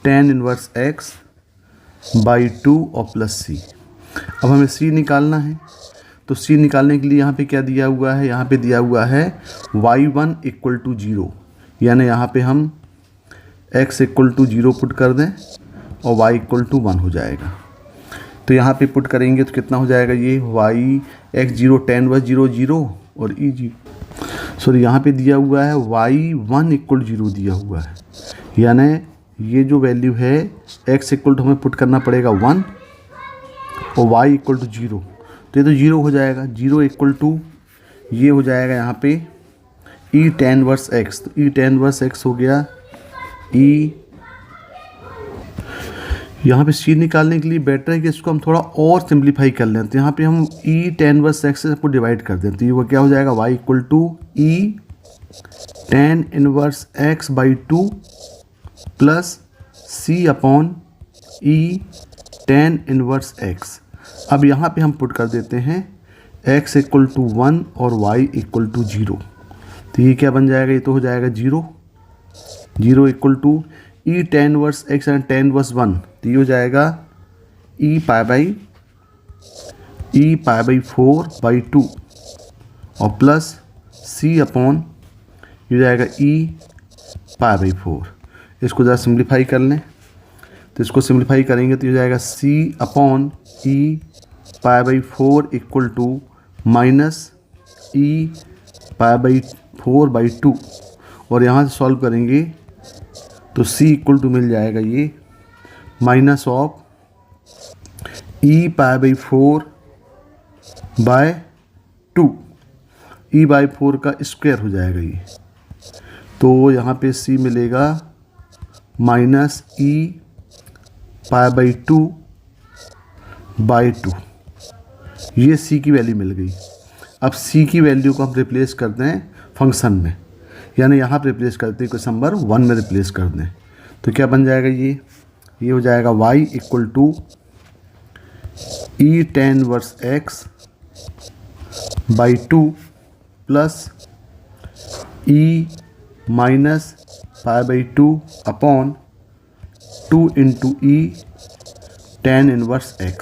tan inverse x by 2 और प्लस c। अब हमें c निकालना है, तो c निकालने के लिए यहाँ पे क्या दिया हुआ है, यहाँ पे दिया हुआ है y1 इक्वल टू 0, यानी यहाँ पे हम x इक्वल टू 0 पुट कर दें और y इक्वल टू 1 हो जाएगा। तो यहाँ पे पुट करेंगे तो कितना हो जाएगा, ये y x0 tan इनवर्स 0 0 और e 0, सॉरी यहाँ पे दिया हुआ है y1 इक्वल 0 दिया हुआ है, यानी ये जो वैल्यू है x इक्वल टू हमें पुट करना पड़ेगा 1 और y इक्वल टू 0, तो ये तो 0 हो जाएगा। 0 इक्वल टू ये हो जाएगा यहाँ पे e tan इनवर्स x, तो e tan इनवर्स x हो गया e, यहाँ पे c निकालने के लिए बेटर है कि इसको हम थोड़ा और सिंप्लीफाई कर लें। तो यहाँ पे हम e tan इनवर्स x से सबको डिवाइड कर दें, तो ये वो क्या हो जाएगा y equal to e tan inverse x by 2 plus c upon e tan inverse x। अब यहाँ पे हम पुट कर देते हैं x इक्वल टू 1 और y इक्वल टू 0, तो ये क्या बन जाएगा, ये तो हो जाएगा 0 0 equal to e tan inverse x and tan inverse 1, तो ये हो जाएगा e पाई बाई 4 बाई 2 और प्लस c अपॉन ये हो जाएगा e पाई बाई 4। इसको ज़रा सिंप्लीफाई कर लें, तो इसको सिंप्लीफाई करेंगे तो ये हो जाएगा c upon e pi by 4 equal to minus e pi by 4 by 2, और यहाँ से सॉल्व करेंगे तो c इक्वल टू मिल जाएगा ये minus of e pi by 4 by 2, e by 4 का स्क्वायर हो जाएगा ये, तो यहाँ पे c मिलेगा minus e pi by 2 by 2, ये c की वैल्यू मिल गई। अब c की वैल्यू को हम रिप्लेस कर दें फंक्शन में, यानी यहाँ पर रिप्लेस करते क्वेश्चन नंबर 1 में रिप्लेस कर दें, तो क्या बन जाएगा, ये हो जाएगा y equal to e tan inverse x by 2 plus e minus pi by 2 upon 2 into e tan inverse x।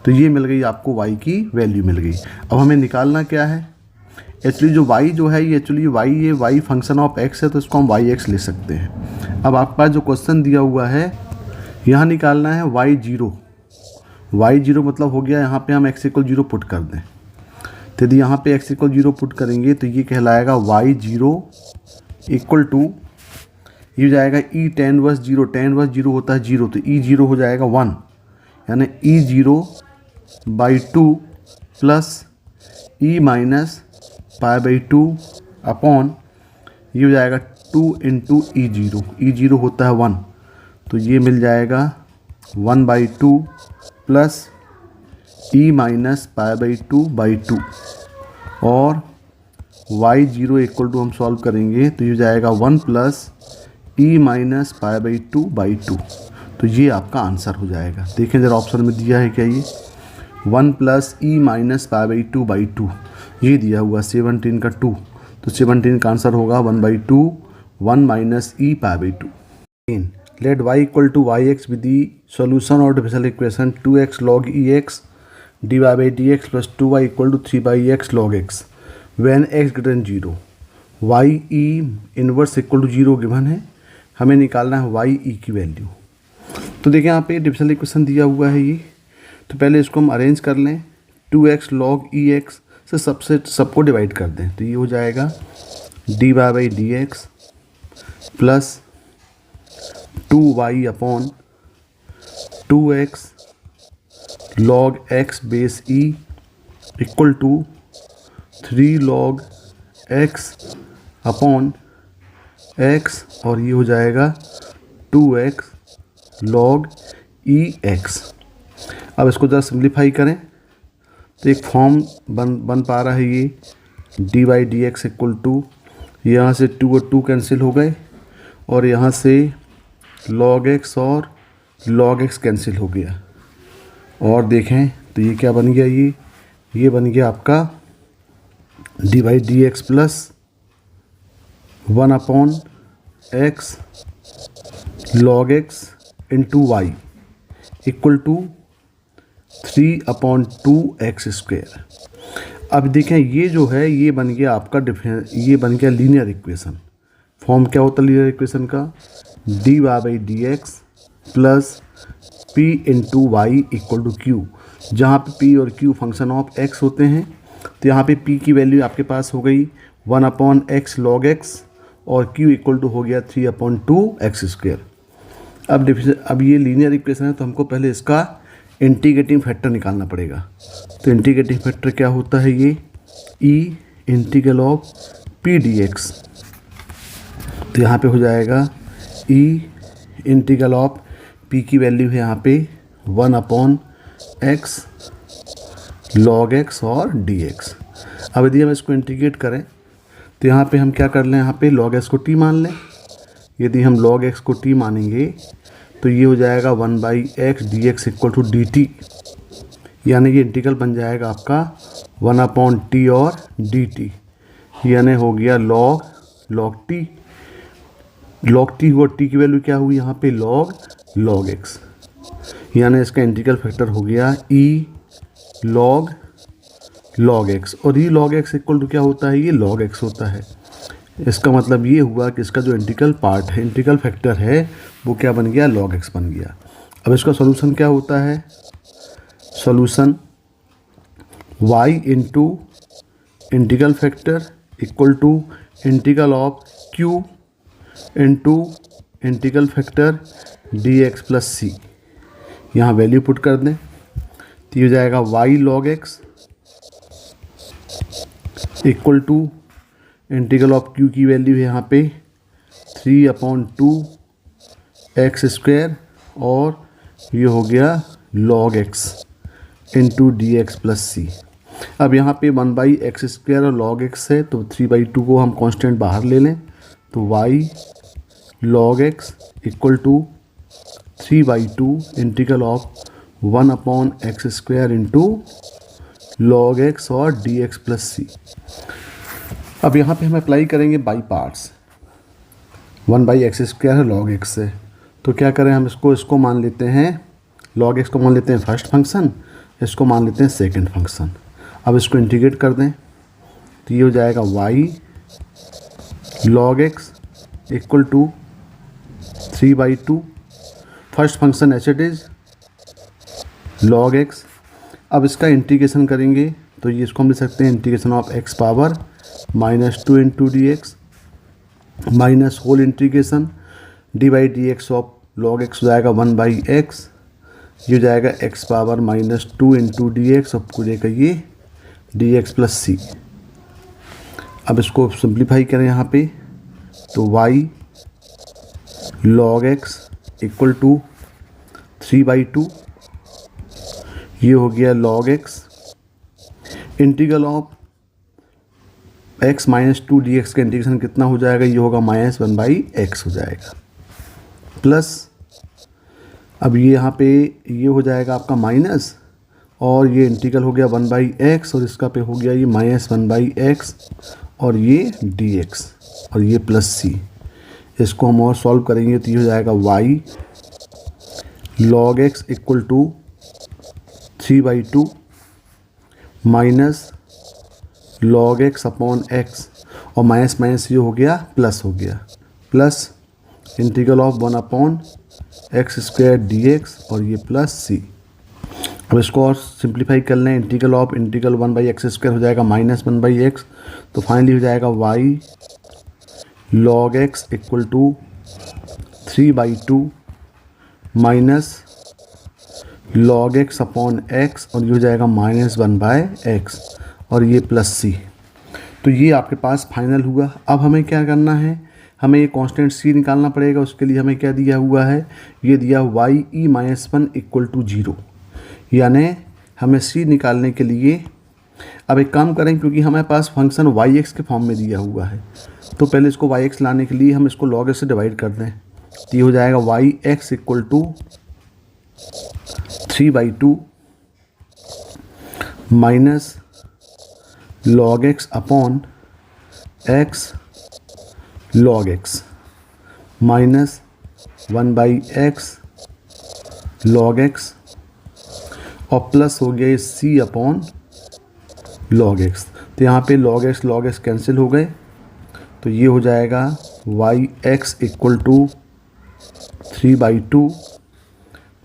तो ये मिल गई आपको y की वैल्यू मिल गई। अब हमें निकालना क्या है, एक्चुअली जो y जो है ये एक्चुअली ये y फंक्शन ऑफ x है, तो इसको हम yx ले सकते हैं। अब आपके पास जो क्वेश्चन दिया हुआ है यहाँ निकालना है y0 मतलब हो गया, यहाँ पे हम x = 0 पुट कर दें। तो यदि यहाँ पे x = 0 पुट करेंगे तो ये कहलाएगा y0 = ये हो जाएगा e tan inverse 0, tan inverse 0 होता है 0, तो e0 हो जाएगा 1, यानी e0/2 plus e minus π/2 upon ये हो जाएगा 2 इंटू e0 होता है 1, तो ये मिल जाएगा 1/2 प्लस e माइनस π/2/2 और y0 = हम सॉल्व करेंगे तो ये हो जाएगा 1 प्लस e माइनस π/2/2। तो ये आपका आंसर हो जाएगा। देखें जरा ऑप्शन में दिया है क्या, ये 1 प्लस e माइनस π/2/2 ये दिया हुआ 17 का 2, तो 17 का आंसर होगा 1/2 1 minus e π/2। Let y = yx with the solution of differential equation 2x log ex dy/dx plus 2y = 3/x log x when x > 0। y e inverse = 0 given है, हमें निकालना है y e की वैल्यू। तो देखिए यहाँ पे डिफरेंशियल इक्वेशन दिया हुआ है ये, तो पहले इसको हम अरेंज कर लें। 2x log ex से सबको डिवाइड कर दें, तो ये हो जाएगा dy/dx plus 2y upon 2x log x base e equal to 3 log x upon x, और ये हो जाएगा 2x log ex। अब इसको जरा सिंप्लीफाई करें तो एक फॉर्म बन पा रहा है, ये dy/dx इक्वल टू यहाँ से 2 और 2 कैंसिल हो गए, और यहाँ से log x और log x कैंसिल हो गया, और देखें तो ये क्या बन गया, ये बन गया आपका dy/dx plus 1 upon x log x into y equal to 3/2x²। अब देखें ये जो है ये बन गया आपका ये बन गया लीनियर इक्वेशन। फॉर्म क्या होता है लीनियर इक्वेशन का, dy/dx plus p into y equal to q, जहाँ पे p और q फंक्शन ऑफ x होते हैं। तो यहाँ पे p की वैल्यू आपके पास हो गई 1/x log x और q इक्वल टू हो गया 3/2x²। अब ये लीनियर इक्वेशन है, तो हमको पहले इसका इंटीग्रेटिंग फैक्टर निकालना पड़ेगा। तो इंटीग्रेटिंग फैक्टर क्या होता है, ये e integral of p dx। तो यहाँ पे हो जाएगा e इंटीग्रल ऑफ p की वैल्यू है यहाँ पे 1/x log x और dx। अब यदि हम इसको इंटीग्रेट करें तो यहाँ पे हम क्या कर लें, यहाँ पे log x को t मान लें। यदि हम log x को t मानेंगे तो ये हो जाएगा 1/x dx equal to dt, यानी ये इंटीग्रल बन जाएगा आपका 1/t और dt, यानी हो गया log t। log t हुआ, t की वैल्यू क्या हुई यहाँ पे log x, यानी इसका इंटीग्रल फैक्टर हो गया e log x, और e log x equal to क्या होता है, ये log x होता है। इसका मतलब ये हुआ कि इसका जो इंटीग्रल पार्ट है, इंटीग्रल फैक्टर है, वो क्या बन गया, log x बन गया। अब इसका सॉल्यूशन क्या होता है, solution y into integral factor equal to integral of q into integral factor dx plus c। यहाँ वैल्यू पुट कर दें तो ये हो जाएगा y log x equal to integral of q की वैल्यू है यहाँ पे 3/2x², और ये हो गया log x into dx plus c। अब यहाँ पे 1/x² और log x है, तो 3/2 को हम कांस्टेंट बाहर ले लें, तो y log x equal to 3/2 integral of 1/x² into log x और dx प्लस c। अब यहाँ पे हम अप्लाई करेंगे बाई पार्ट्स, 1/x² है log x से, तो क्या करें, हम इसको मान लेते हैं log x को मान लेते हैं फर्स्ट फंक्शन, इसको मान लेते हैं सेकंड फंक्शन। अब इसको इंटीग्रेट कर दें तो ये हो जाएगा y log x equal to 3/2 first function h it is log x। अब इसका इंटीग्रेशन करेंगे तो ये इसको हम लिख सकते हैं integration of x power -2 into d x minus whole integration d/dx of log x हो जाएगा 1/x, ये हो जाएगा x power -2 into d x और पूरे का ये dx प्लस c। अब इसको सिंप्लीफाई करें यहाँ पे तो y log x equal to 3/2, ये हो गया log x integral of x -2 dx का इंटीग्रेशन कितना हो जाएगा, ये होगा -1/x हो जाएगा, प्लस अब ये यहाँ पे ये हो जाएगा आपका माइनस और ये इंटीग्रल हो गया 1/x और इसका पे हो गया ये -1/x और ये dx और ये प्लस c। इसको हम और सॉल्व करेंगे तो ये हो जाएगा y log x equal to 3/2 minus log x upon x और माइनस माइनस ये हो गया प्लस हो गया, plus integral of 1/x² dx और ये प्लस c। अब इसको और सिंप्लीफाई कर लें, इंटीग्रल ऑफ इंटीग्रल 1/x² हो जाएगा -1/x, तो फाइनली हो जाएगा y log x equal to 3/2 minus log x upon x और ये हो जाएगा -1/x और ये प्लस c। तो ये आपके पास फाइनल हुआ। अब हमें क्या करना है, हमें ये कांस्टेंट c निकालना पड़ेगा। उसके लिए हमें क्या दिया हुआ है, ये दिया y(e-1) इक्वल टू 0, यानी हमें c निकालने के लिए अब एक काम करें, क्योंकि हमारे पास फंक्शन yx के फॉर्म में दिया हुआ है तो पहले इसको yx लाने के लिए हम इसको log x से डिवाइड कर दें तो ये हो जाएगा yx equal to 3/2 minus log x upon x log x minus 1/x log x और प्लस हो गया c अपॉन log x। तो यहाँ पे log x कैंसिल हो गए तो ये हो जाएगा yx equal to 3/2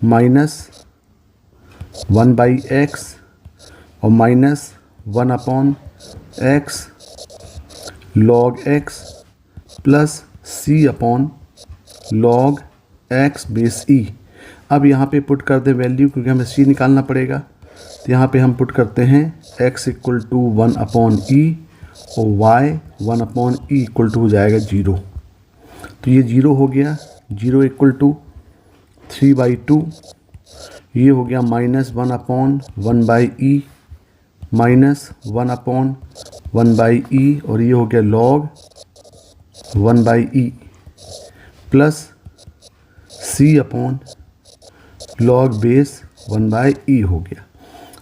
minus 1/x और minus 1/x log x plus c upon log x base e। अब यहाँ पे पुट कर दे वैल्यू, क्योंकि हमें c निकालना पड़ेगा तो यहाँ पे हम पुट करते हैं x इक्वल टू 1/e और y 1/e इक्वल टू हो जाएगा 0। तो ये 0 हो गया, 0 इक्वल टू 3/2, ये हो गया -1/1/e माइनस 1/1/e और ये हो गया log 1/e plus c upon log base 1/e हो गया।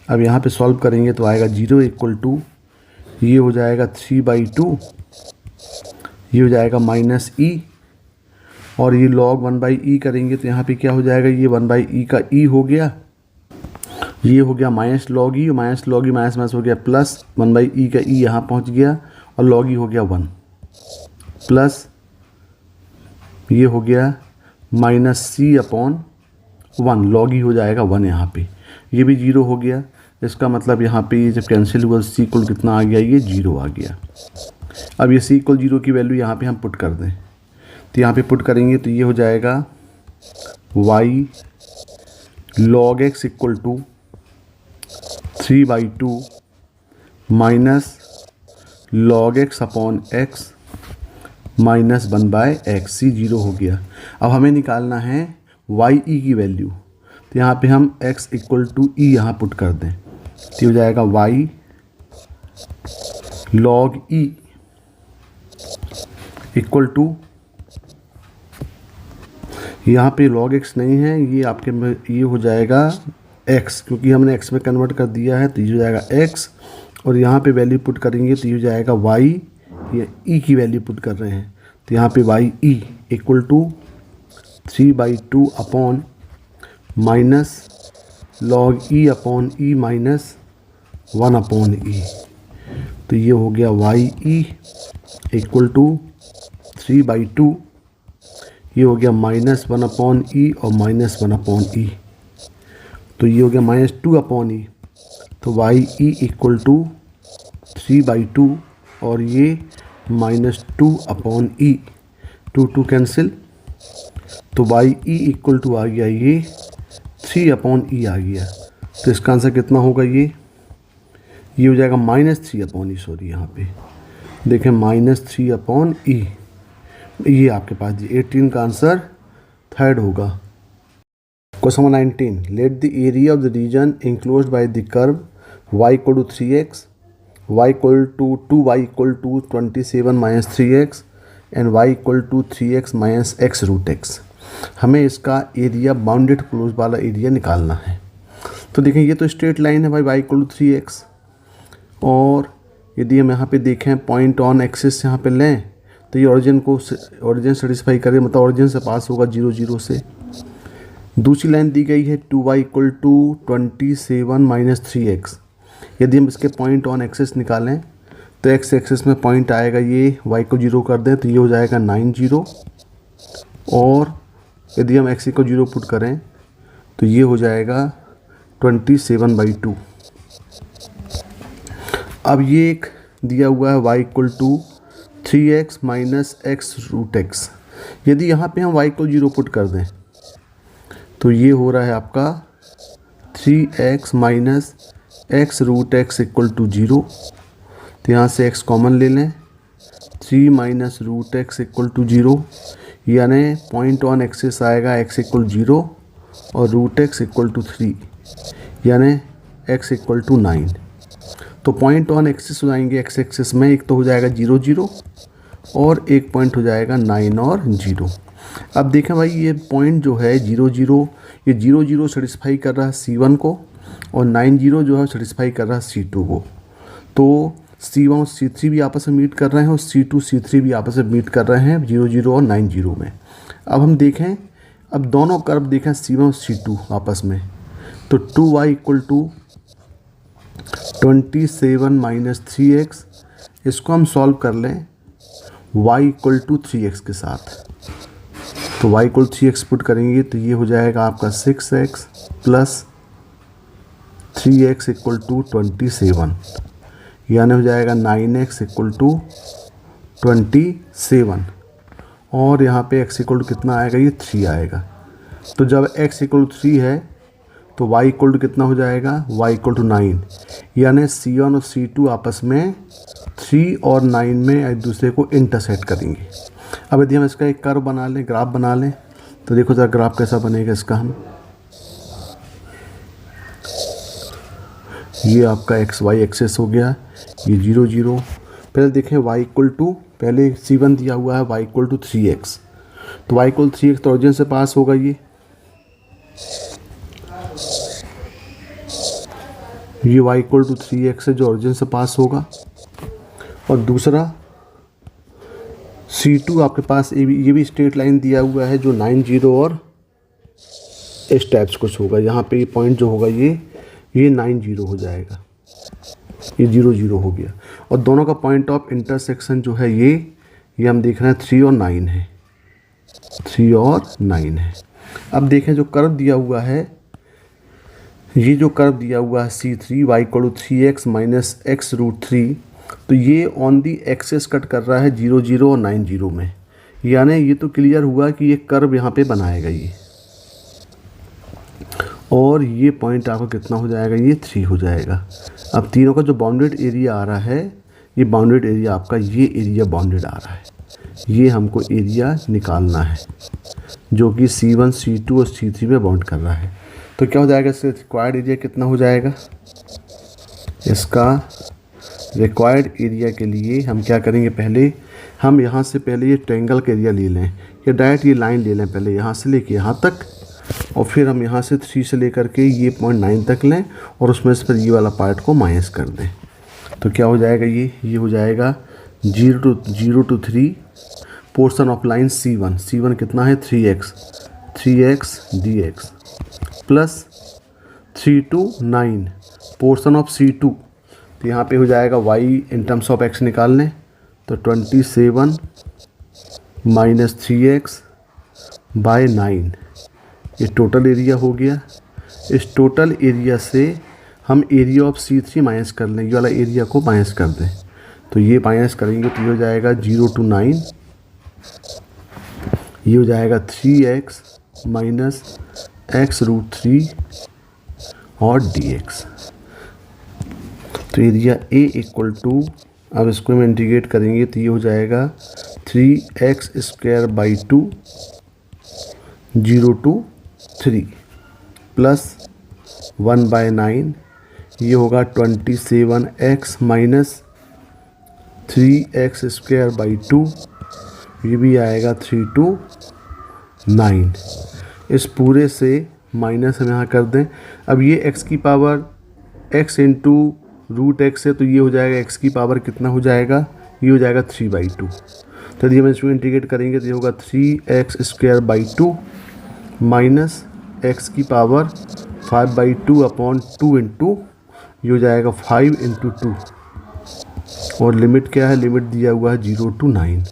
अब यहाँ पे सॉल्व करेंगे तो आएगा 0 इक्वल टू ये हो जाएगा 3/2, ये हो जाएगा -e और ये log 1/e करेंगे तो यहाँ पे क्या हो जाएगा, ये 1/e का e हो गया, ये हो गया -log e, minus log e minus हो गया प्लस 1/e का e यहाँ पहुँच गया और log e हो गया 1 प्लस ये हो गया -c अपॉन 1 log e हो जाएगा 1, यहाँ पे ये भी 0 हो गया। इसका मतलब यहाँ पे ये जब कैंसिल हुआ c इक्वल कितना आ गया, ये 0 आ गया। अब ये c इक्वल 0 की वैल्यू यहाँ पे हम पुट कर दें तो यहाँ पे पुट करेंगे तो ये हो जाएगा y log x equal to 3/2 minus log x upon x minus 1/x, c 0 हो गया। अब हमें निकालना है y(e) की वैल्यू तो यहाँ पे हम x इक्वल टू e यहाँ पुट कर दें तो हो जाएगा y log e equal to, यहाँ पे log x नहीं है, ये आपके ये हो जाएगा x, क्योंकि हमने x में कन्वर्ट कर दिया है तो ये हो जाएगा x और यहाँ पे वैल्यू पुट करेंगे तो ये हो जाएगा y, ये e की वैल्यू पुट कर रहे हैं तो यहाँ पे y e equal to 3/2 upon minus log e upon e minus 1 upon e. तो ये हो गया वाई ई इक्वल टू 3/2, ये हो गया -1 अपॉन ई और -1 अपॉन ई। तो ये हो गया -2 अपॉन ई। तो वाई ई इक्वल टू 3/2 और ये -2 अपॉन ई, 2 कैंसिल। तो वाई ई इक्वल टू आ गया ये 3 अपॉन ई आ गया। तो इसका आंसर कितना होगा, ये हो जाएगा -3 अपॉन ई, सॉरी यहाँ पे देखें -3 अपॉन ई। ये आपके पास जी 18 का आंसर थर्ड होगा। Question number 19, let the area of the region enclosed by the curve y equal to 3x, y equal to 2y equal to 27 minus 3x and y equal to 3x minus x root x। हमें इसका एरिया बाउंडेड क्लोज वाला एरिया निकालना है। तो देखें ये तो स्ट्रेट लाइन है भाई, y इक्वल टू 3x, और यदि हम यहाँ पे देखें पॉइंट ऑन एक्सिस यहाँ पे लें तो ये ओरिजिन सेटिस्फाई करे, मतलब ओरिजिन से पास होगा 0 0 से। दूसरी लाइन दी गई है 2y equal to 27 minus 3x। यदि हम इसके पॉइंट ऑन एक्सिस निकालें तो x एक्सिस में पॉइंट आएगा, ये y को 0 कर दें तो ये हो जाएगा 9 0, और यदि हम x को 0 पुट करें तो ये हो जाएगा 27/2। अब ये एक दिया हुआ है y equal to 3x minus x root x। यदि यहाँ पे हम y को 0 पुट कर दें तो ये हो रहा है आपका 3x minus x root x equal to 0। तो यहाँ से x कॉमन ले लें, 3 minus root x equal to 0, यानी पॉइंट ऑन एक्सिस आएगा x इक्वल 0 और रूट x इक्वल टू 3, यानी x इक्वल टू 9। तो पॉइंट ऑन एक्सिस हो जाएंगे x एक्सिस में, एक तो हो जाएगा 0 0 और एक पॉइंट हो जाएगा 9 और 0। अब देखें भाई ये पॉइंट जो है 0 0, ये 0 0 सेटिस्फाई कर रहा है C1 को, और 9 0 जो है सेटिस्फाई कर रहा है C2 को। तो C1 और C3 भी आपस में मीट कर रहे हैं और C2 C3 भी आपस में मीट कर रहे हैं 0 0 और 9 0 में। अब हम देखें, अब दोनों कर्व देखें C1 और C2 आपस में, तो 2y equal to 27 minus 3x, इसको हम सॉल्व कर लें y इक्वल टू 3x के साथ। तो y इक्वल 3x पुट करेंगे तो ये हो जाएगा आपका 6x plus 3x equal to 27, यानी हो जाएगा 9x इक्वल टू 27, और यहाँ पे x इक्वल टू कितना आएगा, ये 3 आएगा। तो जब x इक्वल टू 3 है तो y इक्वल टू कितना हो जाएगा, y इक्वल टू 9, यानी C1 और C2 आपस में 3 और 9 में एक दूसरे को इंटरसेक्ट करेंगे। अब यदि हम इसका एक कर्व बना लें, ग्राफ बना लें, तो देखो ज़रा ग्राफ कैसा बनेगा इसका। हम ये आपका एक्स वाई एक्सेस हो गया, ये 0 0। पहले देखें y इक्वल टू, पहले C1 दिया हुआ है y इक्वल टू 3x, तो y इक्वल 3x तो ओरिजिन से पास होगा, ये y इक्वल टू 3x है जो ओरिजिन से पास होगा। और दूसरा C2 आपके पास ये भी स्ट्रेट लाइन दिया हुआ है जो 9 0 और इस टाइप्स कुछ होगा। यहाँ पे ये पॉइंट जो होगा ये 9 0 हो जाएगा, ये 0 0 हो गया। और दोनों का पॉइंट ऑफ इंटरसेक्शन जो है ये हम देख रहे हैं 3 और 9 है, 3 और 9 है। अब देखें जो कर्व दिया हुआ है, ये जो कर्व दिया हुआ है C3 y equal to 3x minus x root 3, तो ये ऑन दी एक्सेस कट कर रहा है 0 0 और 9 0 में, यानी ये तो क्लियर हुआ कि ये कर्व यहाँ पे बनाएगा ये, और ये पॉइंट आपका कितना हो जाएगा, ये 3 हो जाएगा। अब तीनों का जो बाउंडेड एरिया आ रहा है, ये बाउंडेड एरिया आपका ये एरिया बाउंडेड आ रहा है, ये हमको एरिया निकालना है जो कि C1 C2 और C3 में बाउंड कर रहा है। तो क्या हो जाएगा, इसका रिक्वायर्ड एरिया कितना हो जाएगा, इसका रिक्वायर्ड एरिया के लिए हम क्या करेंगे, पहले हम यहाँ से पहले ये ट्रायंगल का एरिया ले लें, या डायरेक्ट ये लाइन ले लें पहले यहाँ से लेके यहाँ तक, और फिर हम यहाँ से 3 से लेकर के ये पॉइंट 9 तक लें और उसमें से फिर ये वाला पार्ट को माइनस कर दें। तो क्या हो जाएगा, ये हो जाएगा 0 to 3 portion of line C1 कितना है 3x, 3x dx plus 3 to 9 portion of C2, तो यहाँ पे हो जाएगा y in terms of x निकाल लें तो 27 माइनस 3x बाय 9, ये टोटल एरिया हो गया। इस टोटल एरिया से हम एरिया ऑफ C3 माइनस कर लें, ये वाला एरिया को माइनस कर दें, तो ये माइनस करेंगे तो ये हो जाएगा 0 to 9, ये हो जाएगा 3x माइनस x√3 और dx। तो एरिया A इक्वल टू, अब इसको हम इंटीग्रेट करेंगे तो ये हो जाएगा 3x² बाई 2 0 to 3 प्लस 1/9, ये होगा 27x माइनस 3x² बाई 2, ये भी आएगा 3 to 9। इस पूरे से माइनस हम यहाँ कर दें। अब ये x की पावर x इंटू √x है, तो ये हो जाएगा x की पावर कितना हो जाएगा, ये हो जाएगा 3/2। तो यदि हम इसको इंटीग्रेट करेंगे तो ये होगा 3x² बाई 2 माइनस x की पावर 5/2 अपॉन 2 इंटू, ये हो जाएगा 5 इंटू 2, और लिमिट क्या है, लिमिट दिया हुआ है 0 to 9।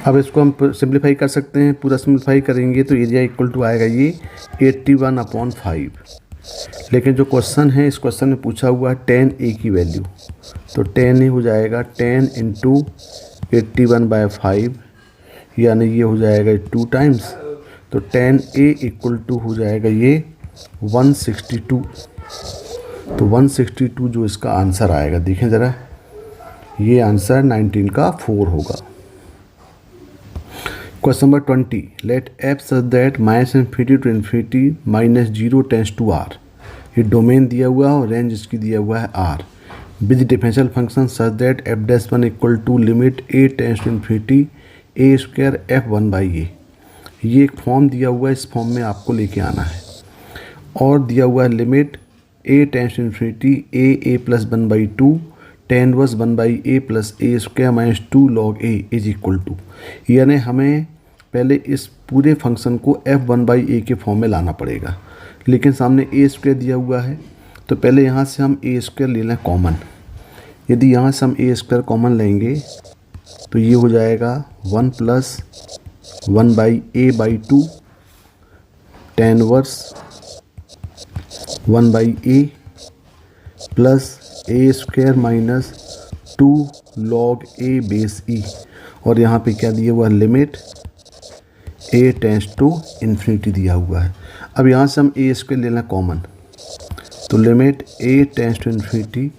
अब इसको हम सिंप्लीफाई कर सकते हैं, पूरा सिंप्लीफाई करेंगे तो एरिया इक्वल टू आएगा ये 81/5। लेकिन जो क्वेश्चन है, इस क्वेश्चन में पूछा हुआ है 10a की वैल्यू, तो 10a हो जाएगा 10 इंटू 81/5, यानी ये हो जाएगा 2 टाइम्स, तो 10a इक्वल टू हो जाएगा ये 162। तो 162 जो इसका आंसर आएगा, देखें ज़रा, ये आंसर 19 का 4 होगा। Question number 20, let f such that -∞ to ∞ -0 tends to r। ये डोमेन दिया हुआ है और रेंज इसकी दिया हुआ है r। With differential function such that f'1 equal to limit a tends to ∞ a² f1/a। ये एक फॉर्म दिया हुआ है, इस फॉर्म में आपको लेके आना है, और दिया हुआ है limit a tends to ∞ a plus 1/2 tan 1/a plus a² minus 2 log a is equal to, यानी हमें पहले इस पूरे फंक्शन को f1/a के फॉर्म में लाना पड़ेगा, लेकिन सामने a² दिया हुआ है, तो पहले यहाँ से हम a² ले लें कॉमन। यदि यहाँ से हम a² कॉमन लेंगे तो ये हो जाएगा 1 plus 1/a/2 tan 1/a plus a² minus 2 log a base e, और यहाँ पे क्या दिया हुआ है, लिमिट a टेंड्स टू ∞ दिया हुआ है। अब यहाँ से हम a² लेना कॉमन, तो लिमिट a टेंड्स टू ∞,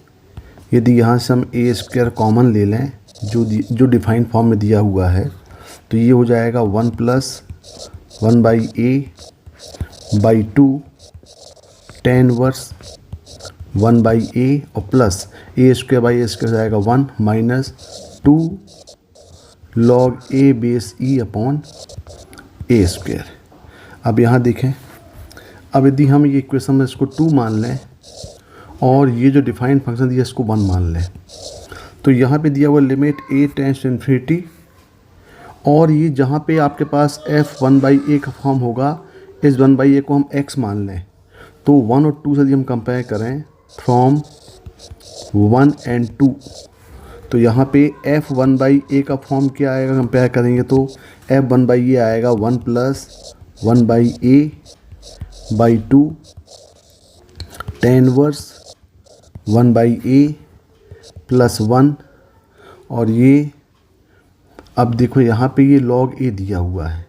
यदि यहाँ से हम a² कॉमन ले लें जो डिफाइंड फॉर्म में दिया हुआ है, तो ये हो जाएगा 1 प्लस 1/a/2 tan 1/a और प्लस a² हो जाएगा 1 minus 2 log a base e upon a²। अब यहाँ देखें, अब यदि हम ये इक्वेशन में इसको 2 मान लें और ये जो डिफाइंड फंक्शन दिया इसको 1 मान लें, तो यहाँ पे दिया हुआ लिमिट a टेंड्स टू ∞, और ये जहाँ पे आपके पास f1/a का फॉर्म होगा, इस 1/a को हम x मान लें, तो 1 और 2 से यदि हम कंपेयर करें फ्रॉम 1 and 2, तो यहाँ पे f1/a का फॉर्म क्या आएगा, कंपेयर करेंगे तो f1/a आएगा 1 plus 1/a/2 tan 1/a plus 1, और ये अब देखो यहाँ पे ये log a दिया हुआ है,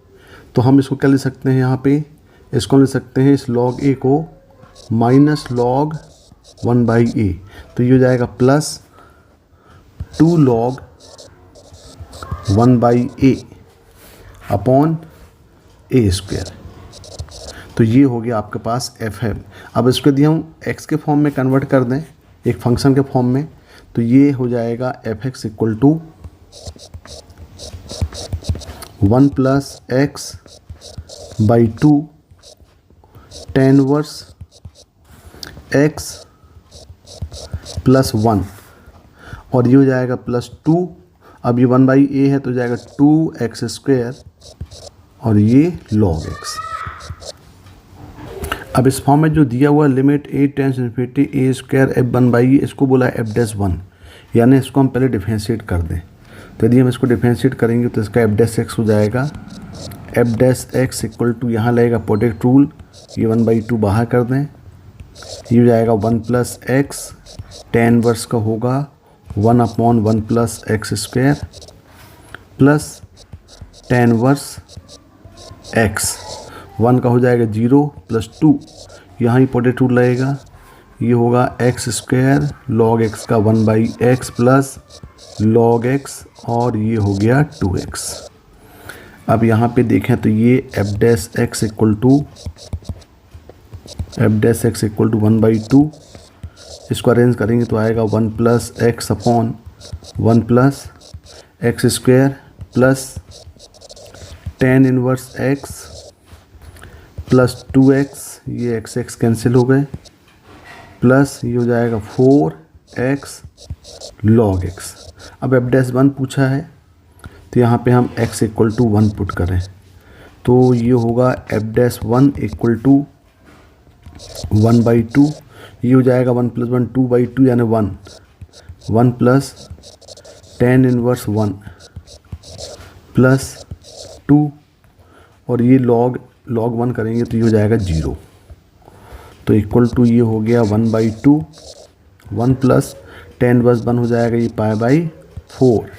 तो हम इसको क्या ले सकते हैं, यहाँ पे इसको ले सकते हैं इस log a को माइनस log 1/a, तो ये हो जाएगा plus 2 log 1/a upon a²। तो ये हो गया आपके पास f है। अब इसको यदि हम x के फॉर्म में कन्वर्ट कर दें, एक फंक्शन के फॉर्म में, तो ये हो जाएगा fx equal to 1 plus x/2 tan 1x plus 1, और ये हो जाएगा प्लस 2, अब ये 1/a है तो जाएगा 2x² और ये log x। अब इस फॉर्म में जो दिया हुआ limit a tends infinity a square f1 by, इसको बोला f डैश 1, यानी इसको हम पहले डिफरेंशिएट कर दें। तो यदि हम इसको डिफरेंशिएट करेंगे तो इसका f डैश x हो जाएगा f dash x equal to, यहाँ लगेगा प्रोडक्ट रूल, ये 1/2 बाहर कर दें, ये हो जाएगा 1 प्लस एक्स, tan इनवर्स का होगा 1/1 plus x square plus tan inverse x, 1 का हो जाएगा 0 प्लस 2, यहाँ ही प्रोडक्ट रूल लगेगा, ये होगा एक्स स्क्वायर log x का 1/x प्लस log x, और ये हो गया 2x। अब यहाँ पे देखें तो ये f dash x equal to 1/2, इसको अरेंज करेंगे तो आएगा 1 plus x upon 1 plus x square plus tan inverse x plus 2x, ये x कैंसिल हो गए, प्लस ये हो जाएगा 4x log x। अब f डैश 1 पूछा है तो यहाँ पे हम x इक्वल टू 1 पुट करें, तो ये होगा f डैश 1 इक्वल टू 1/2, ये हो जाएगा 1 प्लस 1 2/2 यानी 1 प्लस tan इनवर्स 1 प्लस 2, और ये log 1 करेंगे तो ये हो जाएगा 0, तो इक्वल टू ये हो गया 1/2, 1 प्लस tan इनवर्स 1 हो जाएगा ये π/4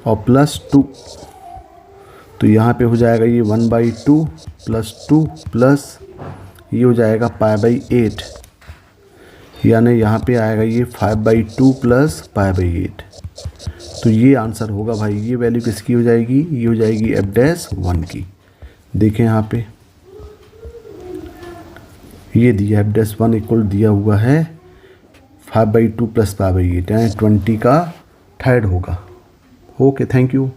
और प्लस 2, तो यहाँ पे हो जाएगा ये 1/2 प्लस 2 प्लस ये हो जाएगा π/8, यानी यहाँ पे आएगा ये 5/2 प्लस π/8। तो ये आंसर होगा भाई, ये वैल्यू किसकी हो जाएगी, ये हो जाएगी f डैश 1 की। देखें यहाँ पे ये दिया f डैश 1 इक्वल दिया हुआ है 5/2 प्लस π/8, यानी 20 का थर्ड होगा। Okay, thank you.